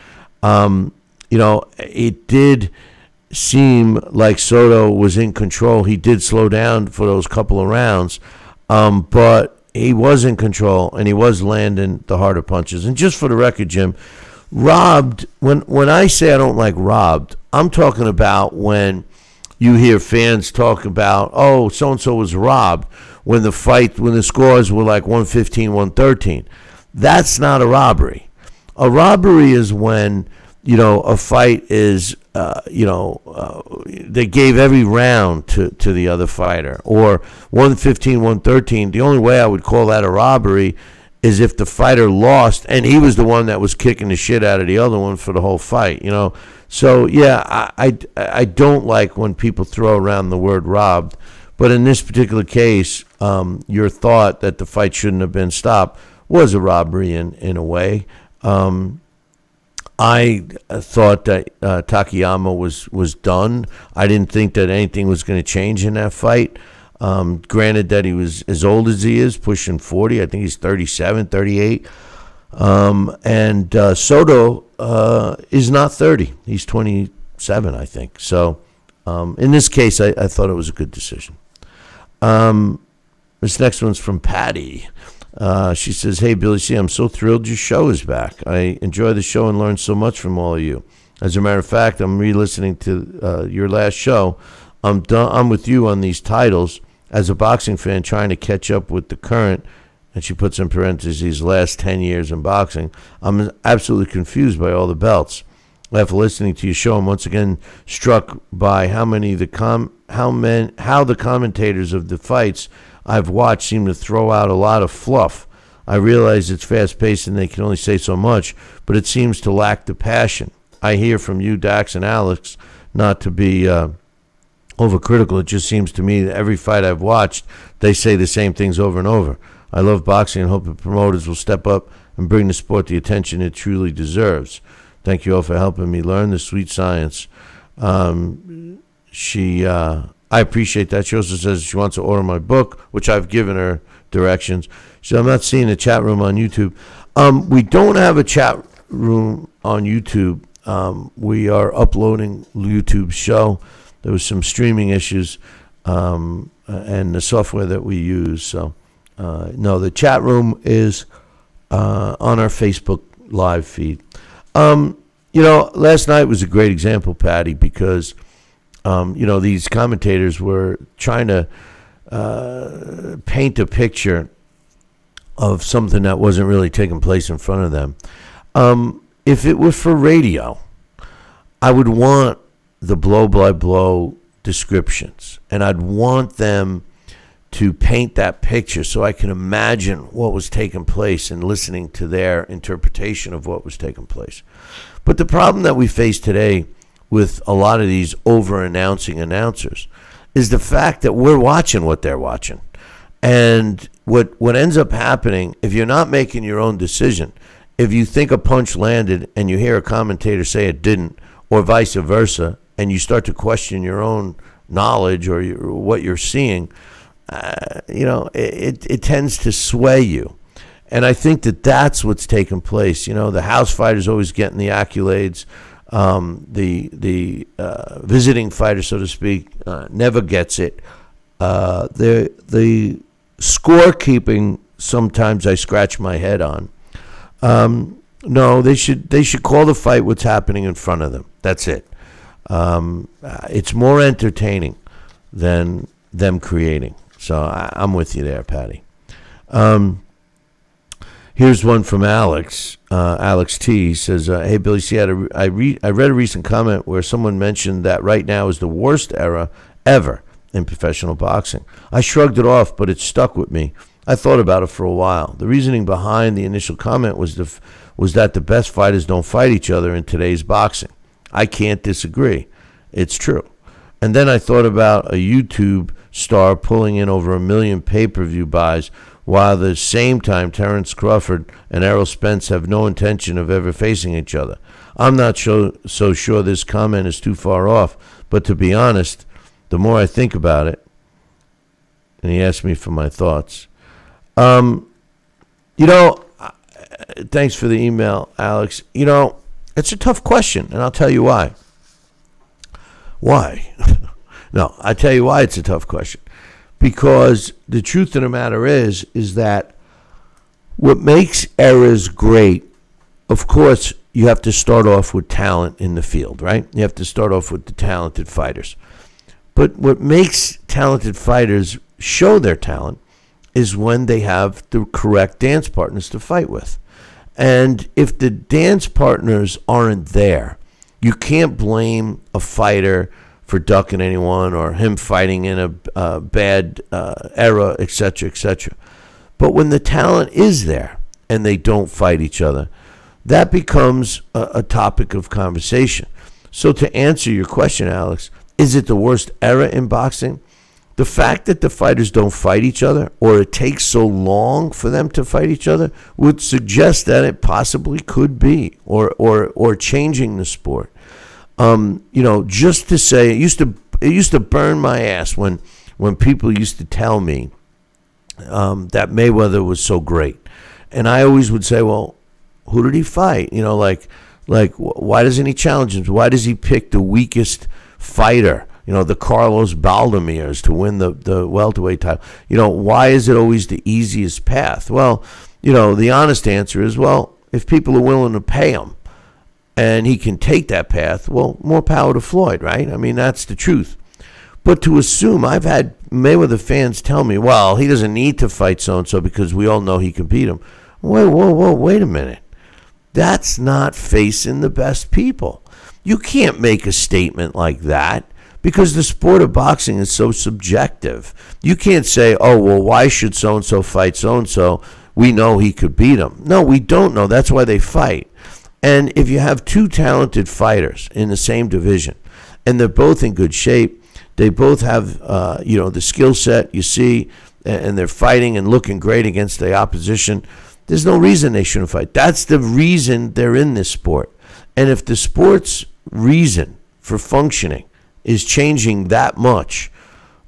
[SPEAKER 1] It did seem like Soto was in control. He did slow down for those couple of rounds, but he was in control, and he was landing the harder punches. And just for the record, Jim, robbed, when I say I don't like robbed, I'm talking about when you hear fans talk about, oh, so-and-so was robbed when the scores were like 115, 113. That's not a robbery. A robbery is when, a fight is, they gave every round to the other fighter. Or 115, 113, the only way I would call that a robbery is if the fighter lost and he was the one that was kicking the shit out of the other one for the whole fight, So, yeah, I don't like when people throw around the word robbed. But in this particular case, your thought that the fight shouldn't have been stopped was a robbery in a way. I thought that Takayama was done. I didn't think that anything was going to change in that fight. Granted that he was as old as he is, pushing 40. I think he's 37, 38. And Soto is not 30. He's 27, I think. So in this case, I thought it was a good decision. This next one's from Patty. She says, hey, Billy C., I'm so thrilled your show is back. I enjoy the show and learn so much from all of you. As a matter of fact, I'm re-listening to your last show. I'm with you on these titles. As a boxing fan trying to catch up with the current, and she puts in parentheses, last 10 years in boxing, I'm absolutely confused by all the belts. After listening to your show, I'm once again struck by how the commentators of the fights I've watched seem to throw out a lot of fluff. I realize it's fast-paced and they can only say so much, but it seems to lack the passion. I hear from you, Dax and Alex, not to be overcritical. It just seems to me that every fight I've watched, they say the same things over and over. I love boxing and hope the promoters will step up and bring the sport the attention it truly deserves. Thank you all for helping me learn the sweet science. I appreciate that. She also says she wants to order my book, which I've given her directions. So I'm not seeing a chat room on YouTube. We don't have a chat room on YouTube. We are uploading YouTube's show. There was some streaming issues and the software that we use. So, no, the chat room is on our Facebook live feed. Last night was a great example, Patty, because, these commentators were trying to paint a picture of something that wasn't really taking place in front of them. If it was for radio, I would want the blow-by-blow descriptions, and I'd want them to paint that picture so I can imagine what was taking place and listening to their interpretation of what was taking place. But the problem that we face today with a lot of these over-announcing announcers is the fact that we're watching what they're watching. And what ends up happening, if you're not making your own decision, if you think a punch landed and you hear a commentator say it didn't, or vice versa, and you start to question your own knowledge or what you're seeing, it tends to sway you. And I think that that's what's taking place. The house fighter's always getting the accolades. The visiting fighter, so to speak, never gets it. The scorekeeping, sometimes I scratch my head on. No, they should call the fight what's happening in front of them. That's it. It's more entertaining than them creating. So I'm with you there, Patty. Here's one from Alex. Alex T says, "Hey Billy C, I read a recent comment where someone mentioned that right now is the worst era ever in professional boxing. I shrugged it off, but it stuck with me. I thought about it for a while. The reasoning behind the initial comment was that the best fighters don't fight each other in today's boxing. I can't disagree. It's true. And then I thought about a YouTube star pulling in over 1 million pay-per-view buys while at the same time Terrence Crawford and Errol Spence have no intention of ever facing each other. I'm not so sure this comment is too far off, but to be honest, the more I think about it, and he asked me for my thoughts. Thanks for the email, Alex. It's a tough question, and I'll tell you why. Why? No, I tell you why it's a tough question. Because the truth of the matter is that what makes eras great, of course, you have to start off with talent in the field, right? You have to start off with the talented fighters. But what makes talented fighters show their talent is when they have the correct dance partners to fight with. And if the dance partners aren't there, you can't blame a fighter for ducking anyone or him fighting in a bad era, etc., etc. But when the talent is there and they don't fight each other, that becomes a topic of conversation. So to answer your question, Alex, is it the worst era in boxing? The fact that the fighters don't fight each other, or it takes so long for them to fight each other, would suggest that it possibly could be, or changing the sport. Just to say, it used to burn my ass when people used to tell me that Mayweather was so great, and I always would say, well, who did he fight? Like why doesn't he challenge him? Why does he pick the weakest fighter? The Carlos Baldemirs to win the welterweight title. Why is it always the easiest path? Well, the honest answer is, well, if people are willing to pay him and he can take that path, well, more power to Floyd, right? I mean, that's the truth. But to assume, I've had Mayweather fans tell me, well, he doesn't need to fight so-and-so because we all know he can beat him. Wait a minute. That's not facing the best people. You can't make a statement like that, because the sport of boxing is so subjective. You can't say, oh, well, why should so-and-so fight so-and-so? We know he could beat him. No, we don't know. That's why they fight. And if you have two talented fighters in the same division, and they're both in good shape, they both have, the skill set you see, and they're fighting and looking great against the opposition, there's no reason they shouldn't fight. That's the reason they're in this sport. And if the sport's reason for functioning is changing that much,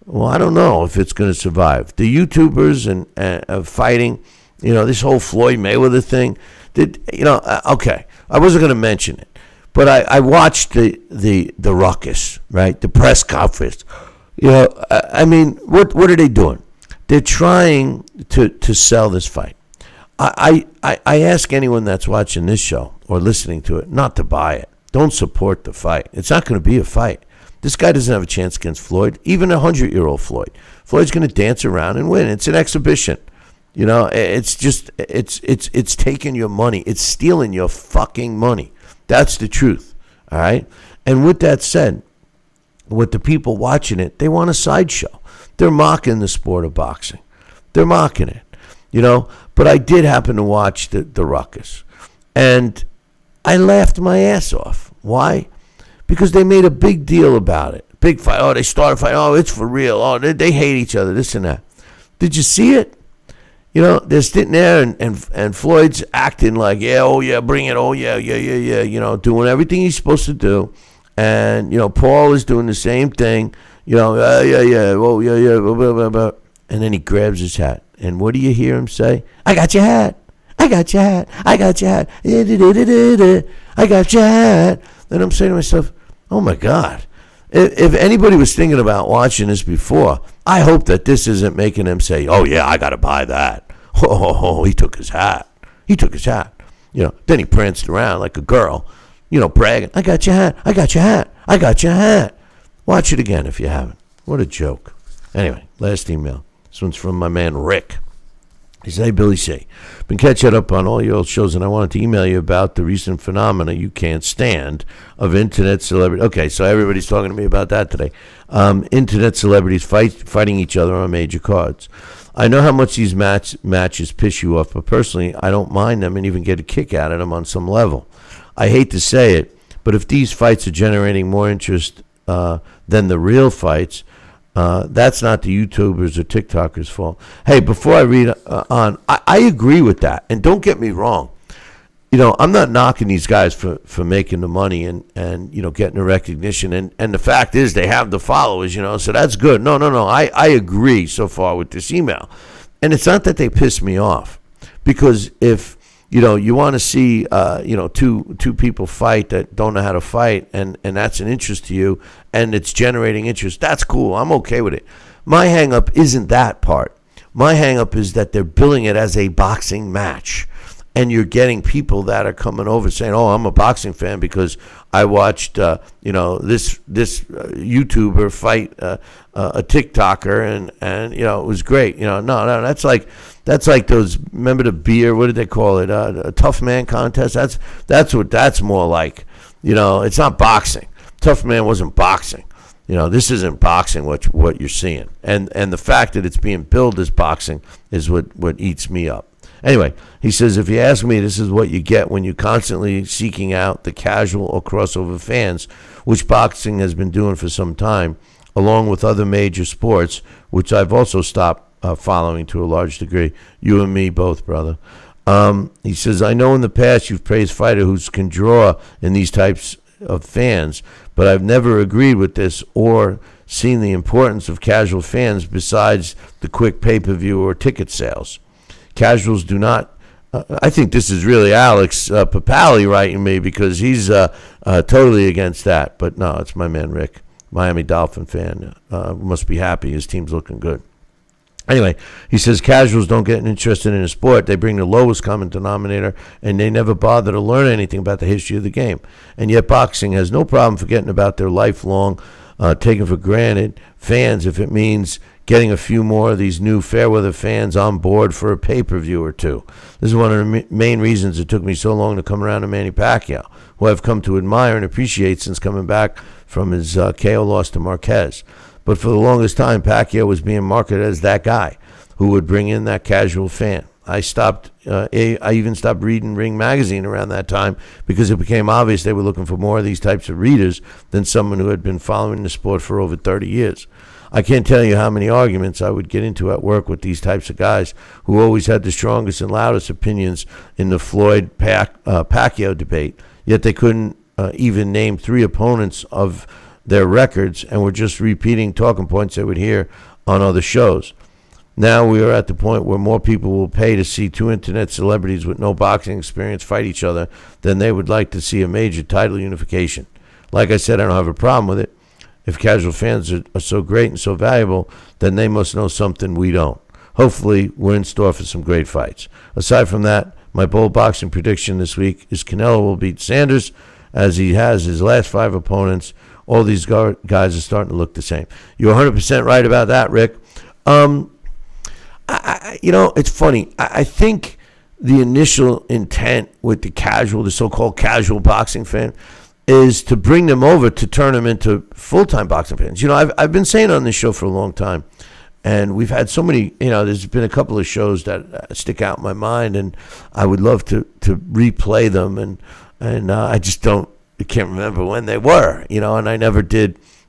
[SPEAKER 1] well, I don't know if it's going to survive. The YouTubers and fighting, this whole Floyd Mayweather thing, okay, I wasn't going to mention it, but I watched the ruckus, right? The press conference. I mean, what are they doing? They're trying to sell this fight. I ask anyone that's watching this show or listening to it not to buy it. Don't support the fight. It's not going to be a fight. This guy doesn't have a chance against Floyd, even a 100-year-old Floyd. Floyd's going to dance around and win. It's an exhibition. It's just, it's taking your money. It's stealing your fucking money. That's the truth, all right? And with that said, with the people watching it, they want a sideshow. They're mocking the sport of boxing. They're mocking it, But I did happen to watch the ruckus, and I laughed my ass off. Why? Because they made a big deal about it. Big fight. Oh, they started fighting. Oh, it's for real. Oh, they hate each other, this and that. Did you see it? They're sitting there and Floyd's acting like, yeah, oh, yeah, bring it. Oh, yeah, doing everything he's supposed to do. And, Paul is doing the same thing. Oh, yeah, blah, blah, blah. And then he grabs his hat. And what do you hear him say? I got your hat. I got your hat. I got your hat. I got your hat. And I'm saying to myself, oh, my God. If anybody was thinking about watching this before, I hope that this isn't making them say, oh, yeah, I got to buy that. Oh, he took his hat. He took his hat. Then he pranced around like a girl, bragging, I got your hat. I got your hat. I got your hat. Watch it again if you haven't. What a joke. Anyway, last email. This one's from my man Rick. He said, hey, Billy C. Been catching up on all your old shows, and I wanted to email you about the recent phenomena you can't stand of internet celebrity. Okay, so everybody's talking to me about that today. Internet celebrities fighting each other on major cards. I know how much these matches piss you off, but personally, I don't mind them and even get a kick out of them on some level. I hate to say it, but if these fights are generating more interest than the real fights, That's not the YouTubers or TikTokers' fault. Hey, before I read on, I agree with that. And don't get me wrong. I'm not knocking these guys for making the money and getting the recognition. And the fact is they have the followers, so that's good. No. I agree so far with this email. And it's not that they piss me off. Because if, you want to see, two people fight that don't know how to fight and that's an interest to you and it's generating interest, that's cool. I'm okay with it. My hang up isn't that part. My hang up is that they're billing it as a boxing match. And you're getting people that are coming over saying, "Oh, I'm a boxing fan because I watched, this YouTuber fight a TikToker, and it was great." No, that's like those. Remember the beer? What did they call it? A tough man contest. That's what that's more like. It's not boxing. Tough man wasn't boxing. This isn't boxing. What you're seeing, and the fact that it's being billed as boxing is what eats me up. Anyway, he says, if you ask me, this is what you get when you're constantly seeking out the casual or crossover fans, which boxing has been doing for some time, along with other major sports, which I've also stopped following to a large degree. You and me both, brother. He says, I know in the past you've praised fighters who can draw in these types of fans, but I've never agreed with this or seen the importance of casual fans besides the quick pay-per-view or ticket sales. Casuals do not. I think this is really Alex Papali writing me because he's totally against that. But no, it's my man Rick, Miami Dolphin fan. Must be happy. His team's looking good. Anyway, he says casuals don't get interested in a sport. They bring the lowest common denominator, and they never bother to learn anything about the history of the game. And yet boxing has no problem forgetting about their lifelong, taken for granted fans if it means getting a few more of these new fair-weather fans on board for a pay-per-view or two. This is one of the main reasons it took me so long to come around to Manny Pacquiao, who I've come to admire and appreciate since coming back from his KO loss to Marquez. But for the longest time, Pacquiao was being marketed as that guy who would bring in that casual fan. I even stopped reading Ring Magazine around that time because it became obvious they were looking for more of these types of readers than someone who had been following the sport for over 30 years. I can't tell you how many arguments I would get into at work with these types of guys who always had the strongest and loudest opinions in the Floyd-Pacquiao debate, yet they couldn't even name 3 opponents of their records and were just repeating talking points they would hear on other shows. Now we are at the point where more people will pay to see 2 internet celebrities with no boxing experience fight each other than they would like to see a major title unification. Like I said, I don't have a problem with it. If casual fans are so great and so valuable, then they must know something we don't. Hopefully, we're in store for some great fights. Aside from that, my bold boxing prediction this week is Canelo will beat Saunders as he has his last 5 opponents. All these guys are starting to look the same. You're 100% right about that, Rick. It's funny. I think the initial intent with the so-called casual boxing fan, is to bring them over to turn them into full-time boxing fans. I've been saying on this show for a long time, and we've had so many, there's been a couple of shows that stick out in my mind, and I would love to replay them, and I can't remember when they were, and I never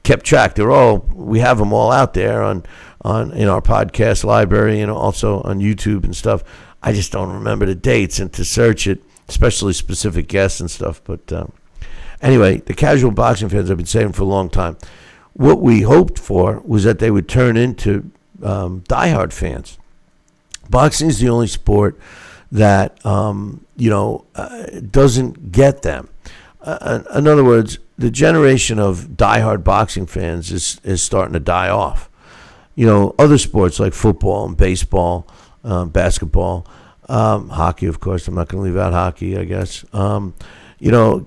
[SPEAKER 1] kept track. We have them all out there in our podcast library and also on YouTube and stuff. I just don't remember the dates and to search it, especially specific guests and stuff, but anyway, the casual boxing fans I've been saying for a long time, what we hoped for was that they would turn into diehard fans. Boxing is the only sport that, doesn't get them. In other words, the generation of diehard boxing fans is starting to die off. Other sports like football and baseball, basketball, hockey, of course. I'm not going to leave out hockey, I guess.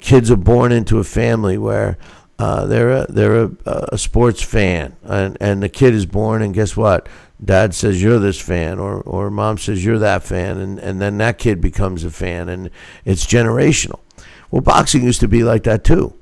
[SPEAKER 1] Kids are born into a family where they're a sports fan, and the kid is born, and guess what? Dad says you're this fan, or mom says you're that fan, and then that kid becomes a fan, and it's generational. Well, boxing used to be like that too,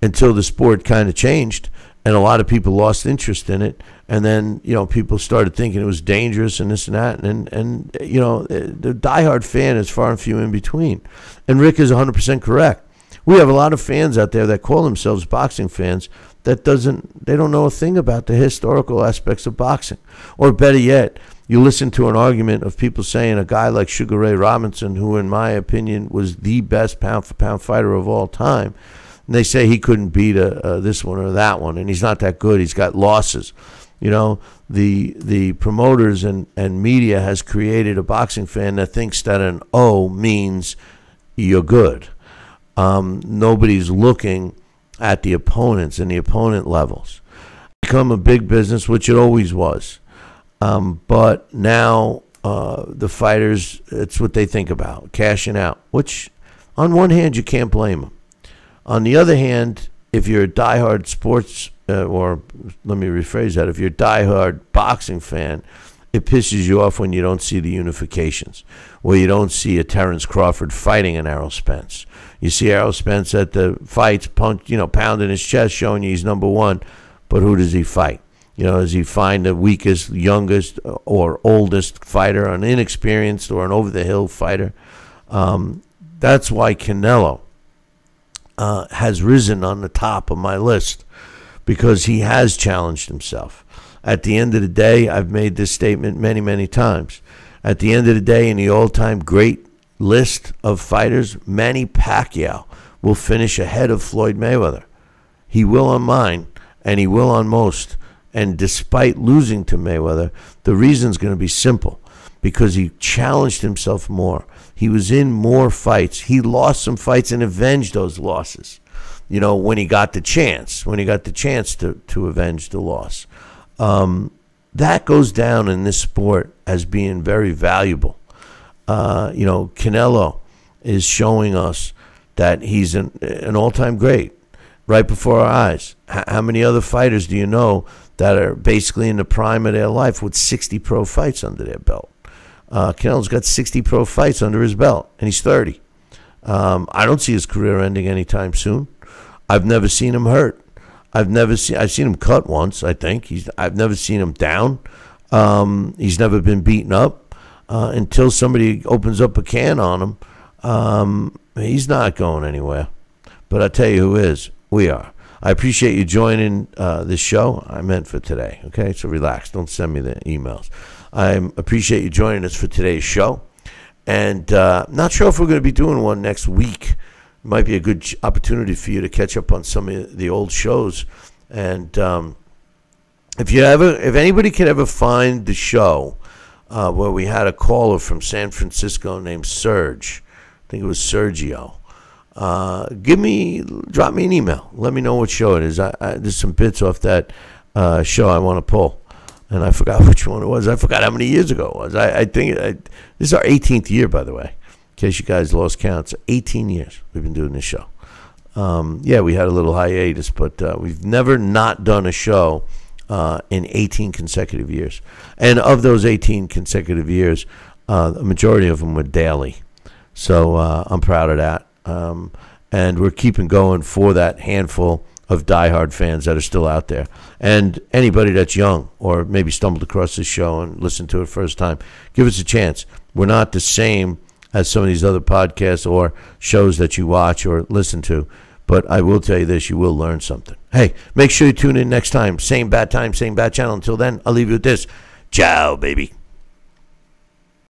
[SPEAKER 1] until the sport kind of changed, and a lot of people lost interest in it, and then people started thinking it was dangerous and this and that, and the diehard fan is far and few in between. And Rick is 100% correct. We have a lot of fans out there that call themselves boxing fans that they don't know a thing about the historical aspects of boxing. Or better yet, you listen to an argument of people saying a guy like Sugar Ray Robinson, who in my opinion was the best pound-for-pound fighter of all time, and they say he couldn't beat this one or that one, and he's not that good. He's got losses. You know, the promoters and media has created a boxing fan that thinks that an O means you're good. Nobody's looking at the opponents and the opponent levels. It's become a big business, which it always was. But now the fighters, it's what they think about, cashing out, which on one hand you can't blame them. On the other hand, if you're a diehard sports, or let me rephrase that, if you're a diehard boxing fan, it pisses you off when you don't see the unifications, where you don't see a Terrence Crawford fighting an Errol Spence. You see Errol Spence at the fights, pounding his chest, showing you he's number one, but who does he fight? Does he find the weakest, youngest, or oldest fighter, an inexperienced or an over-the-hill fighter? That's why Canelo has risen on the top of my list, because he has challenged himself. At the end of the day, I've made this statement many, many times. At the end of the day, in the all-time great list of fighters, Manny Pacquiao will finish ahead of Floyd Mayweather. He will on mine, and he will on most. And despite losing to Mayweather, the reason's going to be simple, because he challenged himself more. He was in more fights. He lost some fights and avenged those losses, when he got the chance, to avenge the loss. That goes down in this sport as being very valuable. Canelo is showing us that he's an all-time great right before our eyes. How many other fighters do you know that are basically in the prime of their life with 60 pro fights under their belt? Canelo's got 60 pro fights under his belt, and he's 30. I don't see his career ending anytime soon. I've never seen him hurt. I've seen him cut once, I think. I've never seen him down. He's never been beaten up. Until somebody opens up a can on him, he's not going anywhere. But I tell you who is. We are. I appreciate you joining this show. I meant for today, okay? So relax. Don't send me the emails. I appreciate you joining us for today's show. And not sure if we're going to be doing one next week. It might be a good opportunity for you to catch up on some of the old shows. And if anybody can ever find the show where we had a caller from San Francisco named Serge, I think it was Sergio, drop me an email. Let me know what show it is. There's some bits off that show I want to pull, and I forgot which one it was. I forgot how many years ago it was. I think this is our 18th year, by the way, in case you guys lost count. It's 18 years we've been doing this show. We had a little hiatus, but we've never not done a show in 18 consecutive years. And of those 18 consecutive years, the majority of them were daily. So I'm proud of that. And we're keeping going for that handful of diehard fans that are still out there. And anybody that's young or maybe stumbled across this show and listened to it first time, give us a chance. We're not the same as some of these other podcasts or shows that you watch or listen to. But I will tell you this, you will learn something. Hey, make sure you tune in next time. Same bat time, same bat channel. Until then, I'll leave you with this. Ciao, baby.